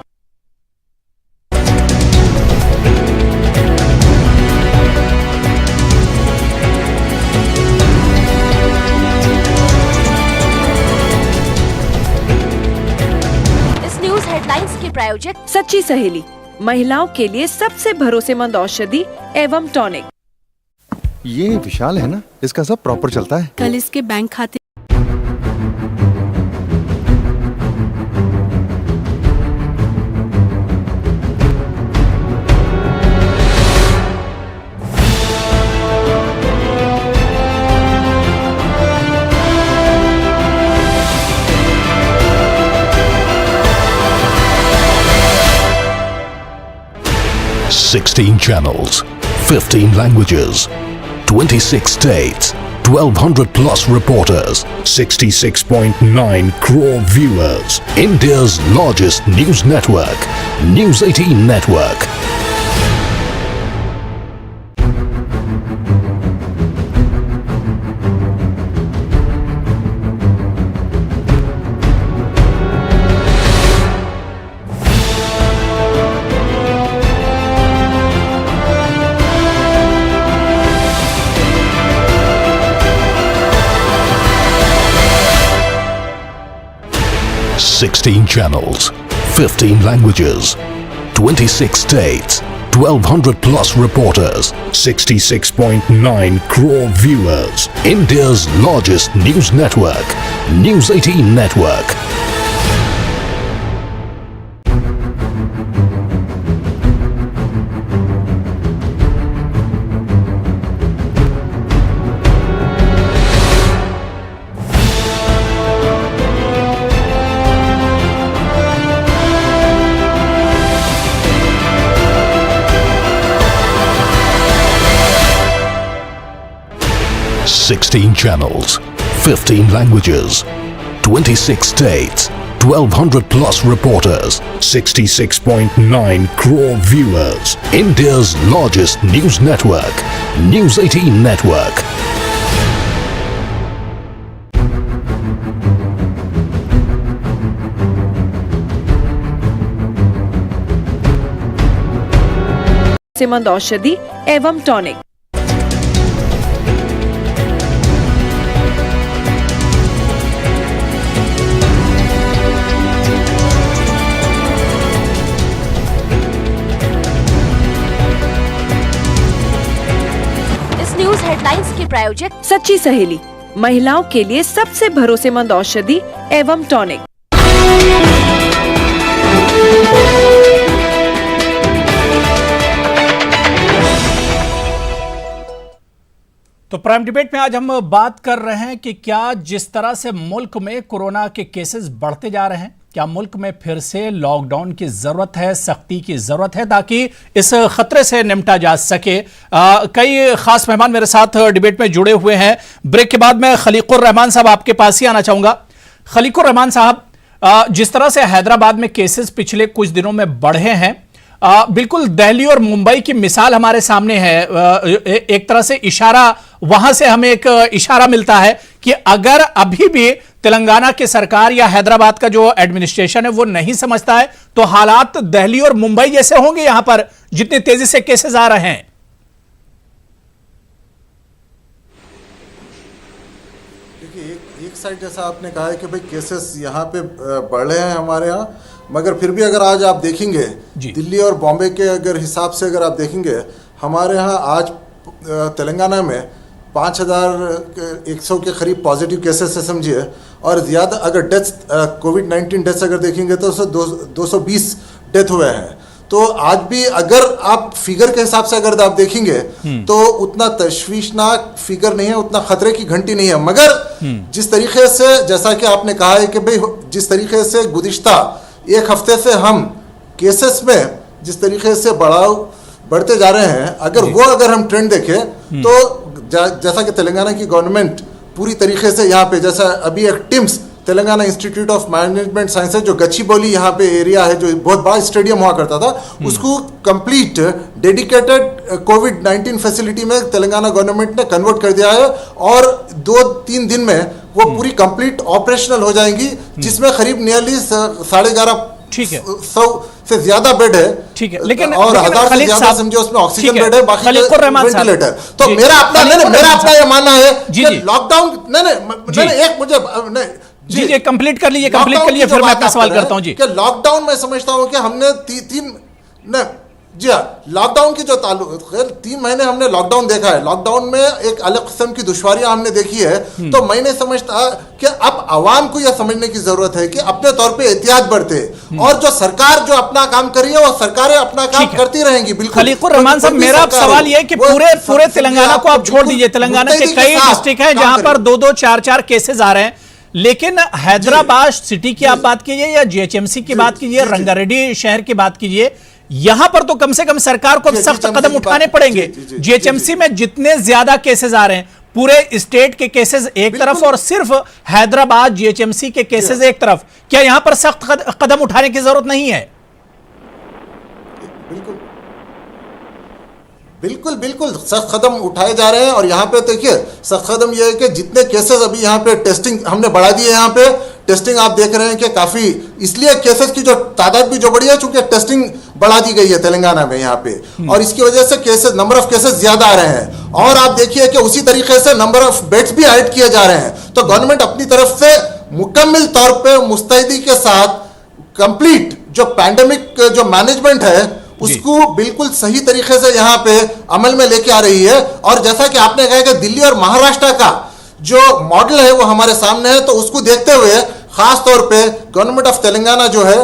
इस न्यूज हेडलाइंस के प्रायोजक सच्ची सहेली, महिलाओं के लिए सबसे भरोसेमंद औषधि एवं टॉनिक। ये विशाल है ना, इसका सब प्रॉपर चलता है। कल इसके बैंक खाते $16 channels, 15 languages, 26 states, 1,200 plus reporters, 66.9 crore viewers. India's largest news network, News 18 Network. $16 channels, 15 languages, 26 states, 1,200 plus reporters, 66.9 crore viewers. India's largest news network, News 18 Network. Sixteen channels, 15 languages, 26 states, 1,200 plus reporters, 66.9 crore viewers. India's largest news network, News 18 Network. सेमंद औषधि एवं टॉनिक। न्यूज हेडलाइंस के प्रायोजक सच्ची सहेली, महिलाओं के लिए सबसे भरोसेमंद औषधि एवं टॉनिक। तो प्राइम डिबेट में आज हम बात कर रहे हैं कि क्या जिस तरह से मुल्क में कोरोना के केसेस बढ़ते जा रहे हैं, क्या मुल्क में फिर से लॉकडाउन की जरूरत है, सख्ती की जरूरत है ताकि इस खतरे से निपटा जा सके। कई खास मेहमान मेरे साथ डिबेट में जुड़े हुए हैं। ब्रेक के बाद मैं खलीकुर रहमान साहब आपके पास ही आना चाहूंगा। खलीकुर रहमान साहब, जिस तरह से हैदराबाद में केसेस पिछले कुछ दिनों में बढ़े हैं, बिल्कुल दिल्ली और मुंबई की मिसाल हमारे सामने है। एक तरह से इशारा, वहां से हमें एक इशारा मिलता है कि अगर अभी भी तेलंगाना की सरकार या हैदराबाद का जो एडमिनिस्ट्रेशन है वो नहीं समझता है तो हालात दिल्ली और मुंबई जैसे होंगे यहां पर, जितनी तेजी से केसेस आ रहे हैं। देखिए, एक साइड जैसा आपने कहा है कि भाई केसेस यहाँ पे बढ़ रहे हैं हमारे यहाँ, मगर फिर भी अगर आज आप देखेंगे दिल्ली और बॉम्बे के अगर हिसाब से अगर आप देखेंगे, हमारे यहाँ आज तेलंगाना में 5,100 के करीब पॉजिटिव केसेस है समझिए, और ज़्यादा अगर डेथ्स कोविड-19 डेथ्स अगर देखेंगे तो 220 डेथ हुए हैं। तो आज भी अगर आप फिगर के हिसाब से अगर आप देखेंगे तो उतना तशवीशनाक फिगर नहीं है, उतना खतरे की घंटी नहीं है। मगर जिस तरीके से, जैसा कि आपने कहा है कि भाई जिस तरीके से गुज़िश्ता एक हफ्ते से हम केसेस में जिस तरीके से बढ़ते जा रहे हैं, अगर हम ट्रेंड देखें तो जैसा कि तेलंगाना की गवर्नमेंट पूरी तरीके से यहाँ पे, जैसा अभी एक teams Telangana institute of management sciences जो गच्चीबौली यहाँ पे एरिया है, जो बहुत बड़ा स्टेडियम हुआ करता था, उसको कंप्लीट डेडिकेटेड कोविड-19 फैसिलिटी में तेलंगाना गवर्नमेंट ने कन्वर्ट कर दिया है, और 2-3 दिन में वो पूरी कंप्लीट ऑपरेशनल हो जाएंगी, जिसमें करीब नियरली 1150 से ज्यादा बेड है। ठीक है, लेकिन और 1000 से ज्यादा समझो उसमें ऑक्सीजन बेड है, बाकी वेंटिलेटर। तो मेरा अपना ये मानना है कि लॉकडाउन नहीं, एक मुझे जी कंप्लीट कर लीजिए, फिर मैं अपना सवाल करता हूं जी। कि लॉकडाउन मैं समझता हूं कि हमने जी हाँ, लॉकडाउन की जो 3 महीने हमने लॉकडाउन देखा है, लॉकडाउन में एक अलग किस्म की दुश्वारियां हमने देखी है। तो मैं नहीं समझता कि अब आवाम को यह समझने की जरूरत है कि अपने तौर पे एहतियात बरते, और जो सरकार जो अपना काम कर रही है वो सरकारें अपना काम करती रहेंगी। बिल्कुल खलीकुर रहमान साहब, मेरा सवाल यह है कि पूरे तेलंगाना को आप छोड़ दीजिए, तेलंगाना के कई डिस्ट्रिक्ट हैं जहां पर 2-2, 4-4 केसेस आ रहे हैं, लेकिन हैदराबाद सिटी की आप बात कीजिए या जीएचएमसी की बात कीजिए, रंगारेड्डी शहर की बात कीजिए, यहां पर तो कम से कम सरकार को सख्त कदम उठाने पड़ेंगे। जीएचएमसी में जितने ज्यादा केसेस आ रहे हैं, पूरे स्टेट के केसेस एक तरफ और सिर्फ हैदराबाद जीएचएमसी के केसेस एक तरफ, क्या यहां पर सख्त कदम उठाने की जरूरत नहीं है? बिल्कुल सख्त कदम उठाए जा रहे हैं। और यहाँ पे देखिए, सख्त कदम यह है कि जितने केसेस अभी यहाँ पे टेस्टिंग हमने बढ़ा दी है, यहाँ पे टेस्टिंग आप देख रहे हैं कि काफी, इसलिए केसेस की जो तादाद भी जो बढ़ी है, चूंकि टेस्टिंग बढ़ा दी गई है तेलंगाना में यहाँ पे, और इसकी वजह से केसेस, नंबर ऑफ केसेस ज्यादा आ रहे हैं। और आप देखिए कि उसी तरीके से नंबर ऑफ बेड्स भी ऐड किए जा रहे हैं। तो गवर्नमेंट अपनी तरफ से मुकम्मल तौर पर मुस्तैदी के साथ कंप्लीट जो पैंडेमिक जो मैनेजमेंट है उसको बिल्कुल सही तरीके से यहाँ पे अमल में लेके आ रही है। और जैसा कि आपने कहा कि दिल्ली और महाराष्ट्र का जो मॉडल है वो हमारे सामने है, तो उसको देखते हुए खास तौर पे गवर्नमेंट ऑफ तेलंगाना जो है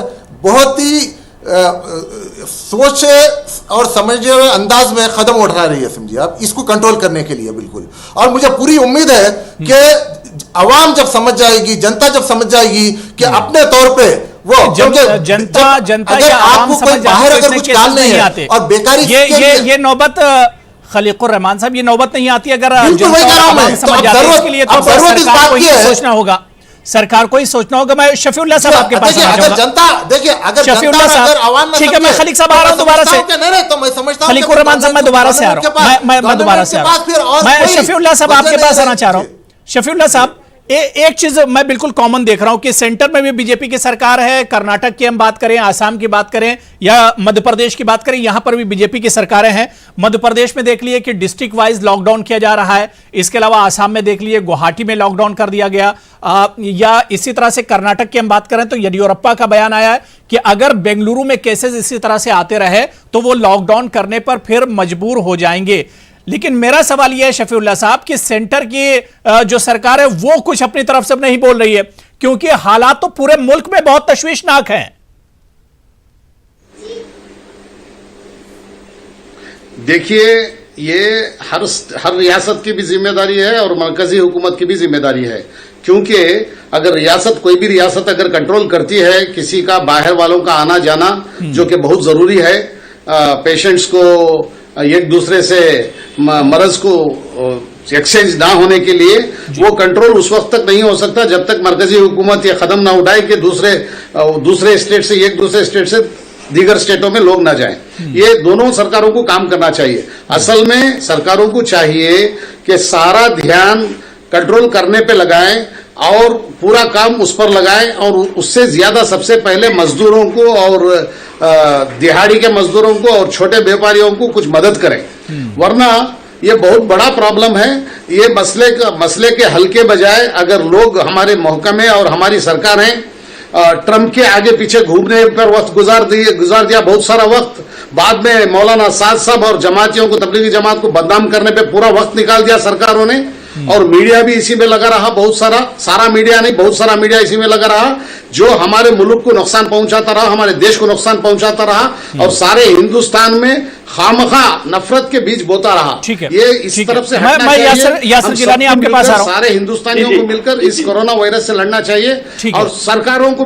बहुत ही सोचे और समझे हुए अंदाज में कदम उठा रही है, समझिए आप, इसको कंट्रोल करने के लिए बिल्कुल। और मुझे पूरी उम्मीद है कि अवाम जब समझ जाएगी, जनता जब समझ जाएगी कि अपने तौर पे वो जनता अगर या आपको कोई बाहर अगर कुछ काम नहीं है और बेकारी ये नौबत खलीकुर रहमान साहब, ये नौबत नहीं आती अगर बिल्कुल वही कह रहा हूं मैं। समझ जाते हैं, इसके लिए तो सरकार को ही सोचना होगा, सरकार को ही सोचना होगा। मैं शफीउल्लाह साहब आपके पास आना चाहूंगा। जनता देखिए, अगर शफीउल्लाह साहब, ठीक है, मैं खलीक साहब आ रहा हूं दोबारा से। तो मैं समझता हूं खलीकुर रहमान साहब मैं दोबारा से आ रहा हूं, मैं दोबारा से आ रहा हूं। मैं शफीउल्लाह साहब आपके पास आना चाह रहा हूं। शफीउल्लाह साहब, एक चीज मैं बिल्कुल कॉमन देख रहा हूं कि सेंटर में भी बीजेपी की सरकार है, कर्नाटक की हम बात करें, आसाम की बात करें या मध्य प्रदेश की बात करें, यहां पर भी बीजेपी की सरकारें हैं। मध्य प्रदेश में देख लिए कि डिस्ट्रिक्ट वाइज लॉकडाउन किया जा रहा है, इसके अलावा आसाम में देख लिए गुवाहाटी में लॉकडाउन कर दिया गया, या इसी तरह से कर्नाटक की हम बात करें तो येदियुरप्पा का बयान आया है कि अगर बेंगलुरु में केसेस इसी तरह से आते रहे तो वो लॉकडाउन करने पर फिर मजबूर हो जाएंगे। लेकिन मेरा सवाल यह है शफीउल्लाह साहब कि सेंटर की जो सरकार है वो कुछ अपनी तरफ से नहीं बोल रही है, क्योंकि हालात तो पूरे मुल्क में बहुत तशवीशनाक हैं। देखिए, ये हर रियासत की भी जिम्मेदारी है और मरकजी हुकूमत की भी जिम्मेदारी है, क्योंकि अगर रियासत, कोई भी रियासत अगर कंट्रोल करती है किसी का बाहर वालों का आना जाना, जो कि बहुत जरूरी है पेशेंट्स को एक दूसरे से मर्ज को एक्सचेंज ना होने के लिए, वो कंट्रोल उस वक्त तक नहीं हो सकता जब तक मरकजी हुकूमत ये कदम ना उठाए कि दूसरे स्टेट से, एक दूसरे स्टेट से दीगर स्टेटों में लोग ना जाएं। ये दोनों सरकारों को काम करना चाहिए। असल में सरकारों को चाहिए कि सारा ध्यान कंट्रोल करने पे लगाएं और पूरा काम उस पर लगाएं, और उससे ज्यादा सबसे पहले मजदूरों को और दिहाड़ी के मजदूरों को और छोटे व्यापारियों को कुछ मदद करें, वरना ये बहुत बड़ा प्रॉब्लम है। ये मसले के हल के बजाय अगर लोग, हमारे महकमे और हमारी सरकारें ट्रंप के आगे पीछे घूमने पर वक्त गुजार दिया बहुत सारा वक्त, बाद में मौलाना साद साहब और जमातियों को, तबलीगी जमात को बदनाम करने पे पूरा वक्त निकाल दिया सरकारों ने, और मीडिया भी इसी में लगा रहा, बहुत सारा मीडिया नहीं, बहुत सारा मीडिया इसी में लगा रहा, जो हमारे मुल्क को नुकसान पहुंचाता रहा, हमारे देश को नुकसान पहुंचाता रहा, और सारे हिंदुस्तान में खामखा नफरत के बीज बोता रहा। ठीक है, ये इस तरफ से हटना चाहिए। यासिर जिलानी आपके पास आ रहा हूं। सारे हिंदुस्तानियों को मिलकर इस कोरोना वायरस से लड़ना चाहिए, और सरकारों को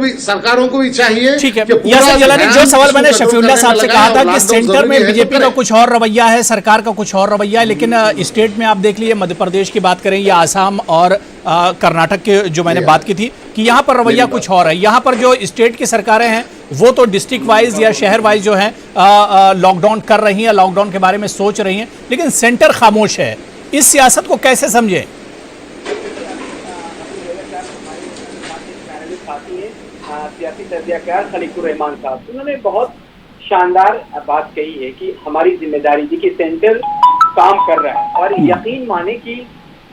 भी चाहिए। ठीक है, यासिर जिलानी, जो सवाल मैंने शफीउल्लाह साहब से कहा था कि सेंटर में बीजेपी का कुछ और रवैया है, सरकार का कुछ और रवैया है, लेकिन स्टेट में आप देख लीजिए, मध्य प्रदेश की बात करें या आसाम और कर्नाटक के जो मैंने बात की थी कि यहां पर रवैया कुछ और है। यहां पर जो स्टेट की सरकारें हैं वो तो डिस्ट्रिक्ट वाइज या शहर वाइज जो है लॉकडाउन कर रही हैं, लॉकडाउन के बारे में सोच रही हैं, लेकिन सेंटर खामोश है। इस सियासत को कैसे समझें? सियासी तजज़ियाकार खलीकुर रहमान साहब, उन्होंने बहुत शानदार बात कही है कि हमारी जिम्मेदारी थी कि सेंटर काम कर रहा है, और यकीन माने कि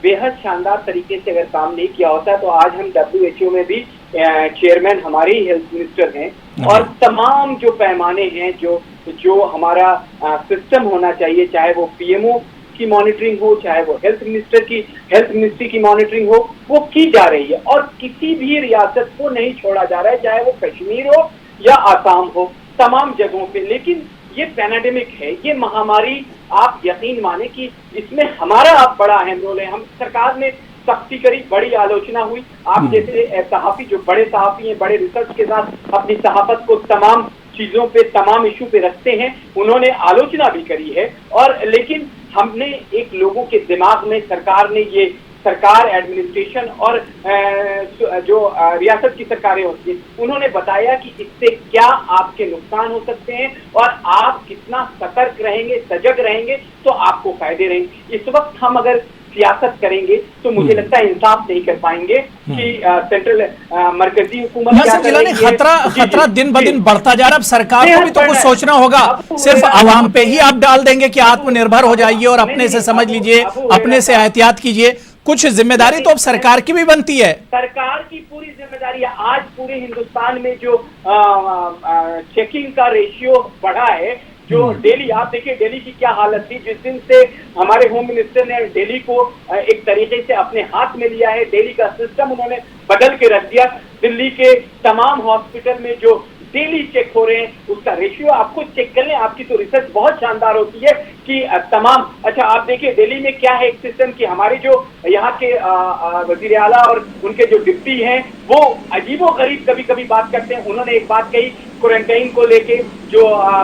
बेहद शानदार तरीके से अगर काम नहीं किया होता तो आज हम WHO में भी चेयरमैन हमारे ही हेल्थ मिनिस्टर हैं, और तमाम जो पैमाने हैं, जो हमारा सिस्टम होना चाहिए, चाहे वो PMO की मॉनिटरिंग हो, चाहे वो हेल्थ मिनिस्ट्री की मॉनिटरिंग हो, वो की जा रही है, और किसी भी रियासत को नहीं छोड़ा जा रहा है, चाहे वो कश्मीर हो या आसाम हो, तमाम जगहों पे। लेकिन ये पैंडेमिक है, ये महामारी, आप यकीन माने कि इसमें हमारा आप बड़ा अहम रोल है। हम सरकार ने सख्ती करी, बड़ी आलोचना हुई, आप जैसे सहाफी, जो बड़े सहाफी हैं, बड़े रिसर्च के साथ अपनी सहाफत को तमाम चीजों पे, तमाम इशू पे रखते हैं, उन्होंने आलोचना भी करी है। और लेकिन हमने एक लोगों के दिमाग में, सरकार एडमिनिस्ट्रेशन और जो रियासत की सरकारें होती हैं, उन्होंने बताया कि इससे क्या आपके नुकसान हो सकते हैं और आप कितना सतर्क रहेंगे, सजग रहेंगे तो आपको फायदे रहेंगे। इस वक्त हम अगर सियासत करेंगे तो मुझे लगता है इंसाफ नहीं कर पाएंगे कि सेंट्रल मरकजी हुकूमत क्या कर रही है। खतरा दिन ब दिन बढ़ता जा रहा है। अब सरकार को भी तो कुछ सोचना होगा, सिर्फ आवाम पे ही आप डाल देंगे कि आत्मनिर्भर हो जाइए और अपने से समझ लीजिए, अपने से एहतियात कीजिए। कुछ जिम्मेदारी तो अब सरकार की भी बनती है। सरकार की पूरी जिम्मेदारी है। आज पूरे हिंदुस्तान में जो चेकिंग का रेशियो बढ़ा है, जो दिल्ली, आप देखिए दिल्ली की क्या हालत थी जिस दिन से हमारे होम मिनिस्टर ने दिल्ली को एक तरीके से अपने हाथ में लिया है। दिल्ली का सिस्टम उन्होंने बदल के रख दिया। दिल्ली के तमाम हॉस्पिटल में जो डेली चेक हो रहे हैं उसका रेशियो आप खुद चेक कर लें, आपकी तो रिसर्च बहुत शानदार होती है कि तमाम, अच्छा आप देखिए दिल्ली में क्या है एक सिस्टम कि हमारे जो यहाँ के वजीर आला और उनके जो डिप्टी हैं वो अजीबोगरीब कभी कभी बात करते हैं। उन्होंने एक बात कही क्वारंटाइन को लेके, जो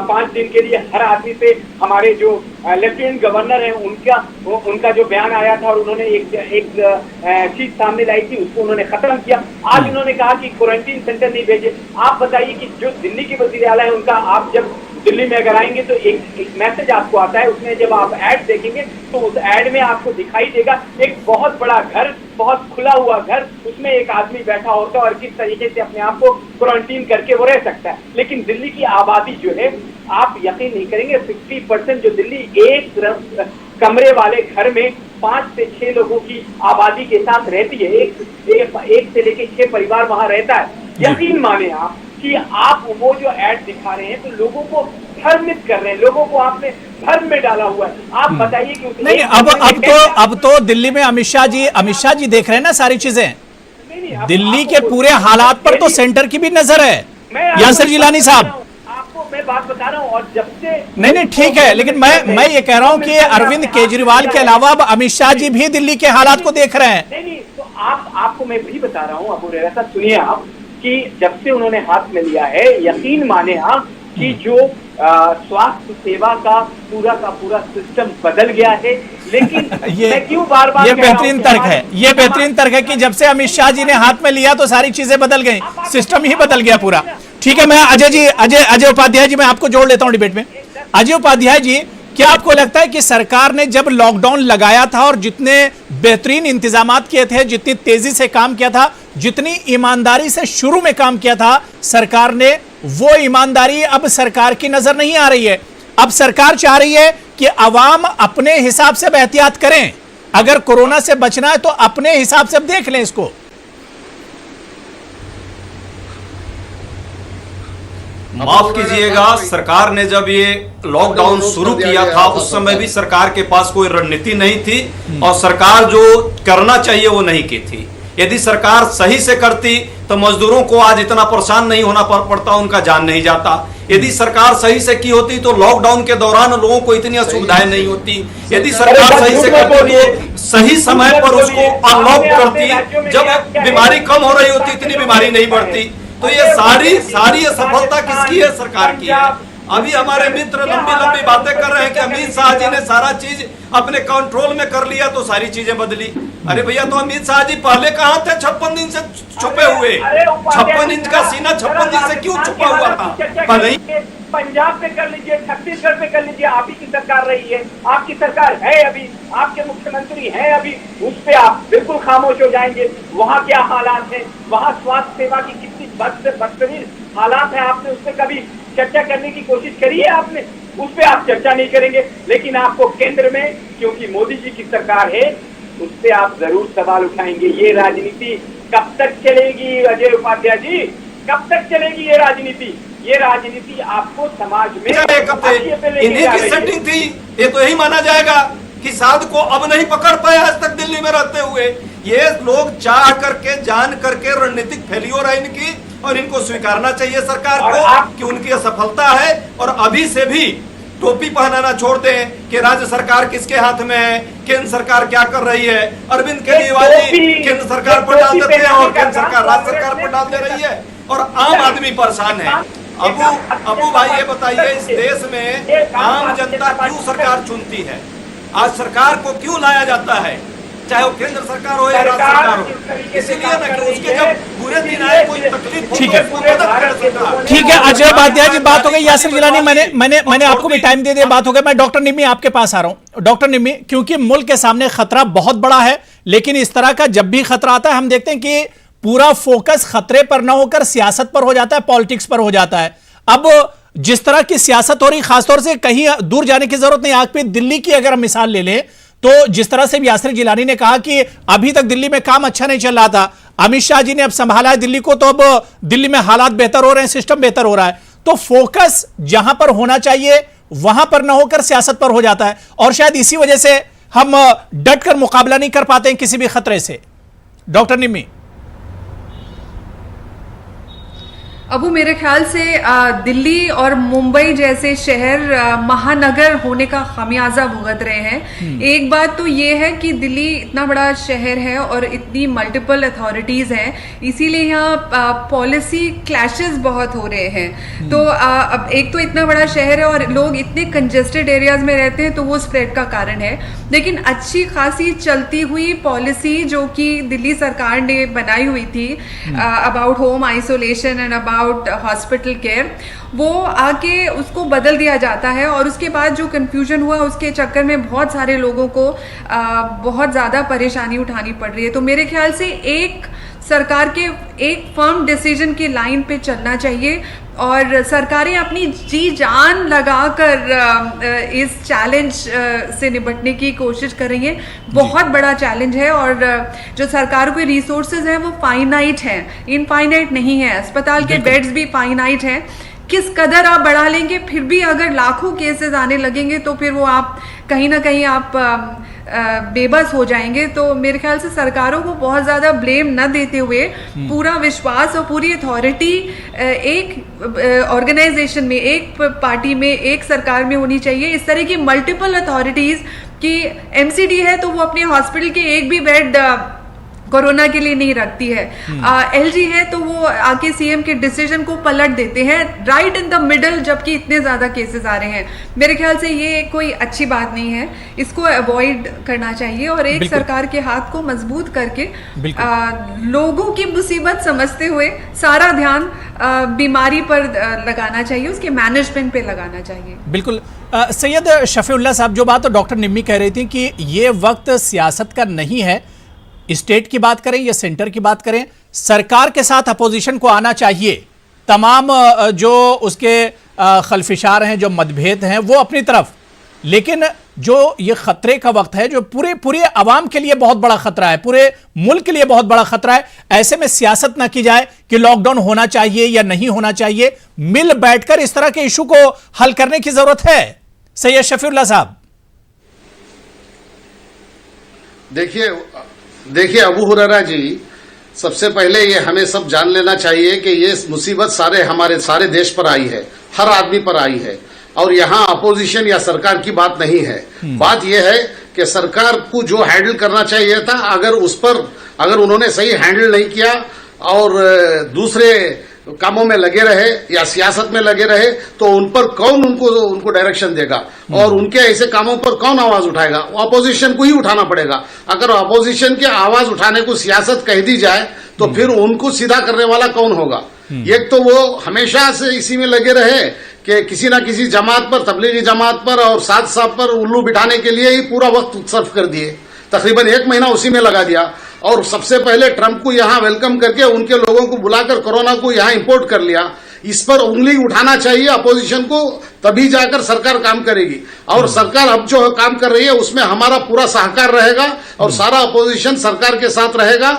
5 दिन के लिए हर आदमी पे, हमारे जो लेफ्टिनेंट गवर्नर हैं उनका जो बयान आया था और उन्होंने एक चीज सामने लाई थी उसको उन्होंने खत्म किया। आज उन्होंने कहा कि क्वारंटीन सेंटर नहीं भेजे। आप बताइए कि जो दिल्ली के वजीर आला है उनका, आप जब दिल्ली में अगर आएंगे तो एक मैसेज आपको आता है, उसमें जब आप ऐड देखेंगे तो उस ऐड में आपको दिखाई देगा एक बहुत बड़ा घर, बहुत खुला हुआ घर, उसमें एक आदमी बैठा होता है और किस तरीके से अपने आप को क्वारंटीन करके वो रह सकता है। लेकिन दिल्ली की आबादी जो है, आप यकीन नहीं करेंगे, 50% जो दिल्ली एक कमरे वाले घर में 5 से 6 लोगों की आबादी के साथ रहती है। एक से लेके 6 परिवार वहां रहता है। यकीन माने आप कि आप वो जो ऐड दिखा रहे हैं तो लोगों को भ्रमित कर रहे हैं, लोगों को आपने भ्रम में डाला हुआ है। आप बताइए कि नहीं, अब तो दिल्ली में अमित शाह जी देख रहे हैं ना सारी चीजें। दिल्ली के पूरे हालात पर तो सेंटर की भी नजर है, यासिर जिलानी साहब। आपको मैं बात बता रहा हूँ, और जब से नहीं ठीक है, लेकिन मैं ये कह रहा हूँ कि अरविंद केजरीवाल के अलावा अब अमित शाह जी भी दिल्ली के हालात को देख रहे हैं। नहीं, तो आपको मैं भी बता रहा हूँ अबू रेसा, सुनिए आप, कि जब से उन्होंने हाथ में लिया है, यकीन माने आप कि जो स्वास्थ्य सेवा का पूरा सिस्टम बदल गया है। लेकिन मैं क्यों बार-बार ये बेहतरीन तर्क है, ये बेहतरीन तर्क है कि जब से अमित शाह जी ने हाथ में लिया तो सारी चीजें बदल गई, सिस्टम ही बदल गया पूरा। ठीक है, मैं अजय उपाध्याय जी, मैं आपको जोड़ लेता हूं डिबेट में। अजय उपाध्याय जी, क्या आपको लगता है कि सरकार ने जब लॉकडाउन लगाया था और जितने बेहतरीन इंतजामात किए थे, जितनी तेजी से काम किया था, जितनी ईमानदारी से शुरू में काम किया था सरकार ने, वो ईमानदारी अब सरकार की नजर नहीं आ रही है? अब सरकार चाह रही है कि अवाम अपने हिसाब से एहतियात करें, अगर कोरोना से बचना है तो अपने हिसाब से अब देख लें इसको। माफ कीजिएगा, सरकार ने जब ये लॉकडाउन शुरू किया था उस समय भी सरकार के पास कोई रणनीति नहीं थी और सरकार जो करना चाहिए वो नहीं की थी। यदि सरकार सही से करती तो मजदूरों को आज इतना परेशान नहीं होना पड़ता, उनका जान नहीं जाता। यदि सरकार सही से की होती तो लॉकडाउन के दौरान लोगों को इतनी असुविधाएं नहीं होती। यदि सरकार सही से करती तो सही समय पर उसको अनलॉक करती, जब बीमारी कम हो रही होती इतनी बीमारी नहीं बढ़ती। तो ये सारी सफलता किसकी है? सरकार की है। अभी हमारे मित्र लंबी बातें कर रहे हैं कि अमित शाह जी ने सारा चीज अपने कंट्रोल में कर लिया तो सारी चीजें बदली। अरे भैया, तो अमित शाह जी पहले कहां थे? 56 दिन से छुपे हुए। 56 इंच का सीना 56 दिन से क्यों छुपा हुआ था? पहले पंजाब पे कर लीजिए, छत्तीसगढ़ पे कर लीजिए, आप ही की सरकार रही है, आपकी सरकार है अभी, आपके मुख्यमंत्री हैं अभी, उस पे आप बिल्कुल खामोश हो जाएंगे। वहाँ क्या हालात है, वहाँ स्वास्थ्य सेवा की कितनी बदतरीन हालात है, आपने उस पर कभी चर्चा करने की कोशिश करी है? आपने उस पर आप चर्चा नहीं करेंगे। लेकिन आपको केंद्र में, क्योंकि मोदी जी की सरकार है, उस पर आप जरूर सवाल उठाएंगे। ये राजनीति कब तक चलेगी अजय उपाध्याय जी? कब तक चलेगी ये राजनीति? ये राजनीति आपको समाज में इन्हीं की सेटिंग थी। ये तो यही माना जाएगा कि साध को अब नहीं पकड़ पाए आज तक दिल्ली में रहते हुए। ये लोग चाह करके, जान करके रणनीतिक फेल्योर है इनकी, और इनको स्वीकारना चाहिए सरकार को कि उनकी असफलता है। और अभी से भी टोपी पहनाना छोड़ दें कि राज्य सरकार किसके हाथ में है, केंद्र सरकार क्या कर रही है। अरविंद केजरीवाल जी केंद्र सरकार पर डाल देते हैं और केंद्र सरकार राज्य सरकार पर डाल दे रही है, और आम आदमी परेशान है। अबू भाई, ये बताइए, इस देश में आम जनता क्यों सरकार चुनती है? आज सरकार को क्यों लाया जाता है, चाहे वो केंद्र सरकार हो या राज्य सरकार हो? इसीलिए ना कि उसके जब बुरे दिन आए, कोई तकलीफ हो, ठीक है, तो मदद करे सरकार। ठीक है अजय उपाध्याय जी, बात हो गई। यासिर जिलानी, मैंने आपको भी टाइम दे दिया, बात हो गई। मैं डॉक्टर निम्मी आपके पास आ रहा हूं। डॉक्टर निम्मी, क्योंकि मुल्क के सामने खतरा बहुत बड़ा है, लेकिन इस तरह का जब भी खतरा आता है हम देखते हैं कि पूरा फोकस खतरे पर ना होकर सियासत पर हो जाता है, पॉलिटिक्स पर हो जाता है। अब जिस तरह की सियासत हो रही, खासतौर से कहीं दूर जाने की जरूरत नहीं, आप दिल्ली की अगर हम मिसाल ले लें तो जिस तरह से यासिर जिलानी ने कहा कि अभी तक दिल्ली में काम अच्छा नहीं चल रहा था, अमित शाह जी ने अब संभाला है दिल्ली को, तो अब दिल्ली में हालात बेहतर हो रहे हैं, सिस्टम बेहतर हो रहा है। तो फोकस जहां पर होना चाहिए वहां पर न होकर सियासत पर हो जाता है, और शायद इसी वजह से हम डट कर मुकाबला नहीं कर पाते हैं किसी भी खतरे से। डॉक्टर निम्मी। अबू, मेरे ख्याल से दिल्ली और मुंबई जैसे शहर महानगर होने का खामियाजा भुगत रहे हैं। एक बात तो ये है कि दिल्ली इतना बड़ा शहर है और इतनी मल्टीपल अथॉरिटीज हैं, इसीलिए यहाँ पॉलिसी क्लैशेस बहुत हो रहे हैं। तो अब एक तो इतना बड़ा शहर है और लोग इतने कंजेस्टेड एरियाज में रहते हैं, तो वो स्प्रेड का कारण है। लेकिन अच्छी खासी चलती हुई पॉलिसी जो कि दिल्ली सरकार ने बनाई हुई थी about home isolation and about hospital care, वो आके उसको बदल दिया जाता है, और उसके बाद जो कंफ्यूजन हुआ उसके चक्कर में बहुत सारे लोगों को बहुत ज़्यादा परेशानी उठानी पड़ रही है। तो मेरे ख्याल से एक सरकार के एक फर्म डिसीजन की लाइन पे चलना चाहिए, और सरकारें अपनी जी जान लगाकर इस चैलेंज से निपटने की कोशिश कर रही हैं। बहुत बड़ा चैलेंज है, और जो सरकार के रिसोर्सेज हैं वो फाइनाइट हैं, इनफाइनाइट नहीं है। अस्पताल के बेड्स भी फाइनाइट हैं। किस कदर आप बढ़ा लेंगे, फिर भी अगर लाखों केसेस आने लगेंगे तो फिर वो आप कहीं ना कहीं आप बेबस हो जाएंगे। तो मेरे ख्याल से सरकारों को बहुत ज़्यादा ब्लेम न देते हुए पूरा विश्वास और पूरी अथॉरिटी एक ऑर्गेनाइजेशन में, एक पार्टी में, एक सरकार में होनी चाहिए। इस तरह की मल्टीपल अथॉरिटीज़ की एमसीडी है तो वो अपने हॉस्पिटल के एक भी बेड कोरोना के लिए नहीं रखती है। एलजी है तो वो आके सीएम के डिसीजन को पलट देते हैं राइट इन द मिडल, जबकि इतने ज्यादा केसेस आ रहे हैं। मेरे ख्याल से ये कोई अच्छी बात नहीं है, इसको अवॉइड करना चाहिए, और एक सरकार के हाथ को मजबूत करके लोगों की मुसीबत समझते हुए सारा ध्यान बीमारी पर लगाना चाहिए, उसके मैनेजमेंट पे लगाना चाहिए। बिल्कुल। सैयद शफीउल्लाह साहब, जो बात डॉक्टर निम्मी कह रही थी कि ये वक्त सियासत का नहीं है, स्टेट की बात करें या सेंटर की बात करें, सरकार के साथ अपोजिशन को आना चाहिए। तमाम जो उसके खलफिशार हैं, जो मतभेद हैं, वो अपनी तरफ, लेकिन जो ये खतरे का वक्त है, जो पूरे आवाम के लिए बहुत बड़ा खतरा है, पूरे मुल्क के लिए बहुत बड़ा खतरा है, ऐसे में सियासत ना की जाए कि लॉकडाउन होना चाहिए या नहीं होना चाहिए। मिल बैठकर इस तरह के इशू को हल करने की जरूरत है। सैयद शफीउल्लाह साहब। देखिए अबू हुरैरा जी, सबसे पहले ये हमें सब जान लेना चाहिए कि ये मुसीबत हमारे सारे देश पर आई है, हर आदमी पर आई है, और यहाँ अपोजिशन या सरकार की बात नहीं है। बात यह है कि सरकार को जो हैंडल करना चाहिए था, अगर उन्होंने सही हैंडल नहीं किया और दूसरे कामों में लगे रहे या सियासत में लगे रहे, तो उन पर कौन उनको डायरेक्शन देगा, और उनके ऐसे कामों पर कौन आवाज उठाएगा? अपोजिशन को ही उठाना पड़ेगा। अगर अपोजिशन की आवाज उठाने को सियासत कह दी जाए तो फिर उनको सीधा करने वाला कौन होगा? एक तो वो हमेशा से इसी में लगे रहे कि किसी ना किसी जमात पर, तबलीगी जमात पर और साथ साथ पर उल्लू बिठाने के लिए ही पूरा वक्त सर्व कर दिए। तकरीबन 1 महीना उसी में लगा दिया, और सबसे पहले ट्रंप को यहां वेलकम करके उनके लोगों को बुलाकर कोरोना को यहां इंपोर्ट कर लिया। इस पर उंगली उठाना चाहिए अपोजिशन को, तभी जाकर सरकार काम करेगी। और सरकार अब जो काम कर रही है उसमें हमारा पूरा सहकार रहेगा, और सारा अपोजिशन सरकार के साथ रहेगा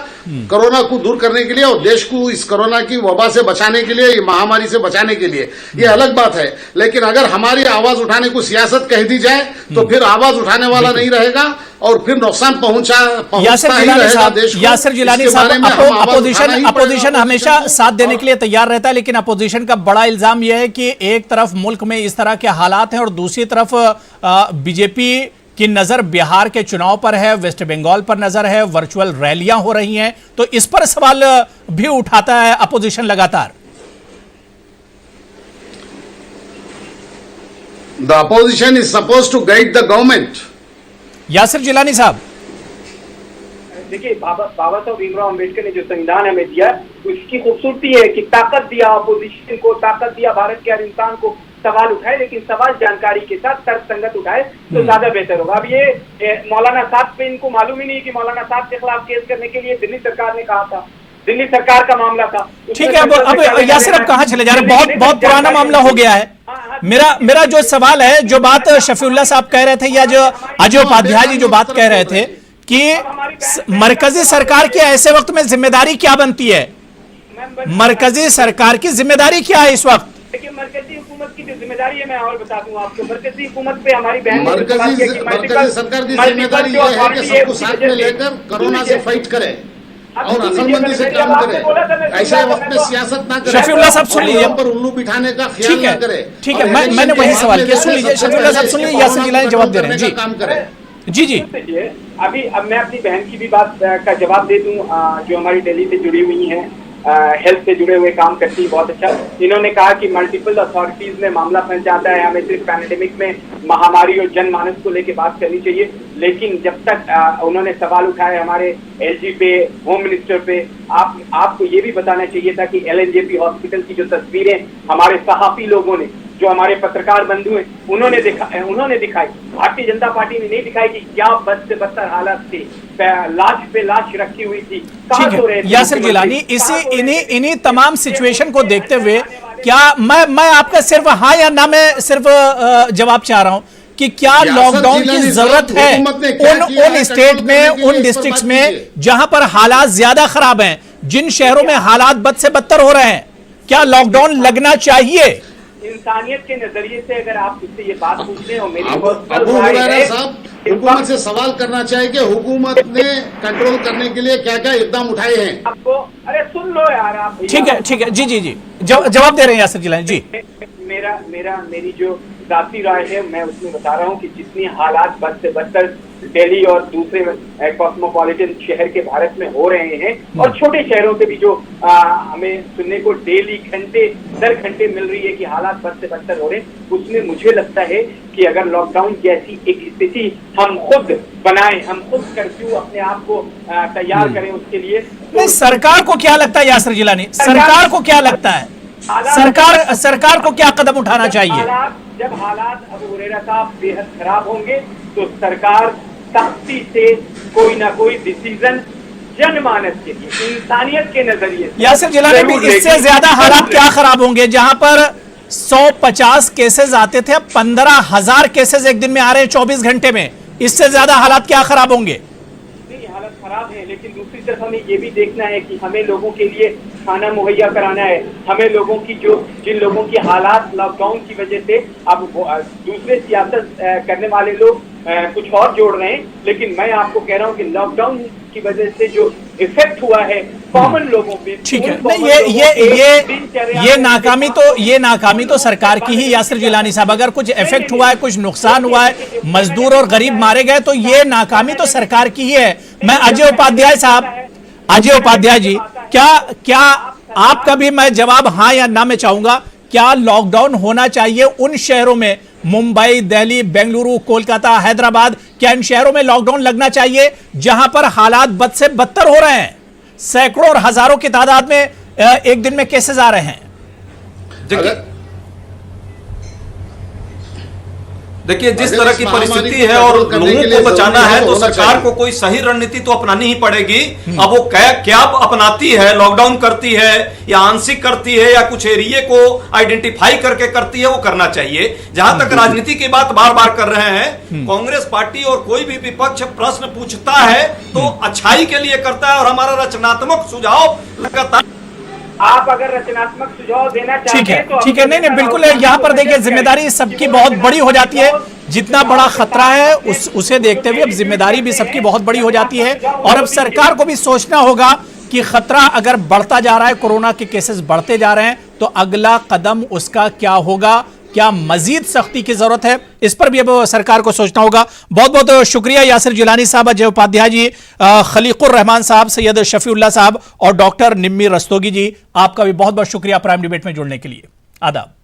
कोरोना को दूर करने के लिए और देश को इस कोरोना की वबा से बचाने के लिए, ये महामारी से बचाने के लिए। ये अलग बात है, लेकिन अगर हमारी आवाज उठाने को सियासत कह दी जाए तो फिर आवाज उठाने वाला नहीं रहेगा और फिर नुकसान पहुंचता ही रहेगा देश को। यासिर जिलानी साहब, अपोजिशन हमेशा साथ देने के लिए तैयार रहता है, लेकिन अपोजिशन का बड़ा इल्जाम यह है कि एक तरफ मुल्क में इस तरह के हालात हैं और दूसरी तरफ बीजेपी की नजर बिहार के चुनाव पर है, वेस्ट बंगाल पर नजर है, वर्चुअल रैलियां हो रही हैं, तो इस पर सवाल भी उठाता है अपोजिशन लगातार। The opposition is supposed to guide the government. Yasir Jilani साहब, देखिए बाबा साहब भीमराव अम्बेडकर ने जो संविधान हमें दिया, उसकी खूबसूरती है कि ताकत दिया अपोजिशन को, ताकत दिया भारत के हर इंसान को सवाल उठाए, लेकिन सवाल जानकारी के साथ तर्कसंगत उठाए तो ज्यादा बेहतर होगा। अब ये मौलाना साहब पे इनको मालूम ही नहीं कि मौलाना साहब के खिलाफ केस करने के लिए दिल्ली सरकार ने कहा था, दिल्ली सरकार का मामला था। ठीक है, अब यासिर अब कहां चले जा रहे हैं? बहुत पुराना मामला हो गया है। मेरा जो सवाल है, जो बात शफीउल्लाह साहब कह रहे थे या जो अजय उपाध्याय जी जो बात कह रहे थे कि मरकजी सरकार की ऐसे वक्त में जिम्मेदारी क्या बनती है, मरकजी सरकार की जिम्मेदारी क्या है इस वक्त? देखिए मरकजी हुकूमत की जो जिम्मेदारी है, मैं और बता दूं आपको, मरकजी हुकूमत पे हमारी बहन मरकजी सरकार की जिम्मेदारी यह है कि सबको साथ में लेकर कोरोना से फाइट करे और अकलमंदी से काम करे। ऐसे वक्त में सियासत ना करे, शफीउल्लाह साहब सुन लीजिए, पर उल्लू बिठाने का ख्याल ना करे। ठीक है, मैंने वही सवाल किया, सुन लीजिए शफीउल्लाह साहब, सुन लीजिए, यासिर जिलानी जवाब दे रहे हैं जी, काम करे। जी जी। अब मैं अपनी बहन की भी बात का जवाब दे दूं, जो हमारी दिल्ली से जुड़ी हुई हैं, हेल्थ से जुड़े हुए काम करती है, बहुत अच्छा। इन्होंने कहा कि मल्टीपल अथॉरिटीज में मामला फंस जाता है, हमें सिर्फ पैंडेमिक में महामारी और जनमानस को लेकर बात करनी चाहिए। लेकिन जब तक उन्होंने सवाल उठाए हमारे एलजी पे, होम मिनिस्टर पे, आपको ये भी बताना चाहिए था कि एलएनजेपी हॉस्पिटल की जो तस्वीरें हमारे सहाफी लोगों ने, जो हमारे पत्रकार बंधु हैं, उन्होंने दिखाई, भारतीय जनता पार्टी ने नहीं दिखाई कि क्या बद से बदतर हालत थी, लाश पे लाश रखी हुई थी। ठीक है यासिर जिलानी, इन्हीं तमाम सिचुएशन को देखते हुए क्या मैं आपका सिर्फ हाँ या ना में सिर्फ जवाब चाह रहा हूं कि क्या लॉकडाउन की जरूरत है उन स्टेट में, उन डिस्ट्रिक्ट्स में जहां पर हालात ज्यादा खराब हैं, जिन शहरों में हालात बद से बदतर हो रहे हैं, क्या लॉकडाउन लगना चाहिए? इंसानियत के नजरिए से अगर आप मुझसे ये बात पूछते हैं और मेरी अबू हुरैरा साहब, हुकूमत से सवाल करना चाहिए कि हुकूमत ने कंट्रोल करने के लिए क्या क्या इकदाम उठाए हैं। आपको अरे सुन लो यार आप। ठीक है जी जी जी, जवाब दे रहे हैं यासिर जिलानी जी। मेरी जो जाती राय है, मैं उसमें बता रहा हूँ कि जितनी हालात बद से बदतर दिल्ली और दूसरे कॉस्मोपॉलिटन शहर के भारत में हो रहे हैं, और छोटे शहरों से भी जो हमें सुनने को डेली घंटे दर घंटे मिल रही है कि हालात बद से बदतर हो रहे हैं, उसमें मुझे लगता है कि अगर लॉकडाउन जैसी एक स्थिति हम खुद बनाएं, हम खुद कर्फ्यू अपने आप को तैयार करें उसके लिए, तो सरकार को क्या लगता है यासिर जिलानी, सरकार को क्या लगता है, सरकार को क्या कदम उठाना चाहिए? जब हालात अबू हुरैरा साहब बेहद खराब होंगे तो सरकार सख्ती से कोई ना कोई डिसीजन जनमानस के लिए, इंसानियत के नजरिए से। यासिर जिलानी, इससे ज्यादा हालात क्या खराब होंगे? जहां पर 150 केसेस आते थे, अब 15,000 केसेस एक दिन में आ रहे हैं 24 घंटे में, इससे ज्यादा हालात क्या खराब होंगे? हालत खराब है, लेकिन दूसरी तरफ हमें ये भी देखना है कि हमें लोगों के लिए खाना मुहैया कराना है, हमें लोगों की जिन लोगों की हालात लॉकडाउन की वजह से, अब दूसरे सियासत करने वाले लोग कुछ और जोड़ रहे हैं, लेकिन मैं आपको कह रहा हूं कि लॉकडाउन की वजह से जो इफेक्ट हुआ है कॉमन लोगों पे, ठीक है, ये नाकामी तो सरकार की ही यासिर जिलानी साहब। अगर कुछ इफेक्ट हुआ है, कुछ नुकसान हुआ है, मजदूर और गरीब मारे गए, तो ये नाकामी तो सरकार की ही है। मैं अजय उपाध्याय साहब, अजय उपाध्याय जी, क्या आपका भी मैं जवाब हाँ या ना में चाहूंगा, क्या लॉकडाउन होना चाहिए उन शहरों में, मुंबई, दिल्ली, बेंगलुरु, कोलकाता, हैदराबाद, क्या इन शहरों में लॉकडाउन लगना चाहिए जहां पर हालात बद से बदतर हो रहे हैं, सैकड़ों और हजारों की तादाद में एक दिन में केसेस आ रहे हैं? देखिए, जिस तरह की परिस्थिति है और लोगों को बचाना है तो सरकार को कोई सही रणनीति तो अपनानी ही पड़ेगी। अब वो क्या अपनाती है, लॉकडाउन करती है या आंशिक करती है या कुछ एरिया को आइडेंटिफाई करके करती है, वो करना चाहिए। जहां तक राजनीति की बात बार बार कर रहे हैं, कांग्रेस पार्टी और कोई भी विपक्ष प्रश्न पूछता है तो अच्छाई के लिए करता है, और हमारा रचनात्मक सुझाव लगातार, आप अगर रचनात्मक सुझाव देना चाहते हैं तो ठीक है, नहीं बिल्कुल। यहाँ पर देखिए, जिम्मेदारी सबकी बहुत बड़ी हो जाती है, जितना बड़ा खतरा है उसे देखते हुए अब जिम्मेदारी भी सबकी बहुत बड़ी हो जाती है, और अब सरकार को भी सोचना होगा कि खतरा अगर बढ़ता जा रहा है, कोरोना के केसेस बढ़ते जा रहे हैं, तो अगला कदम उसका क्या होगा, क्या मजीद सख्ती की जरूरत है, इस पर भी अब सरकार को सोचना होगा। बहुत बहुत शुक्रिया यासिर जिलानी साहब, अजय उपाध्याय जी, खलीकुर रहमान साहब, सैयद शफीउल्लाह साहब और डॉक्टर निम्मी रस्तोगी जी, आपका भी बहुत बहुत शुक्रिया प्राइम डिबेट में जुड़ने के लिए। आदाब।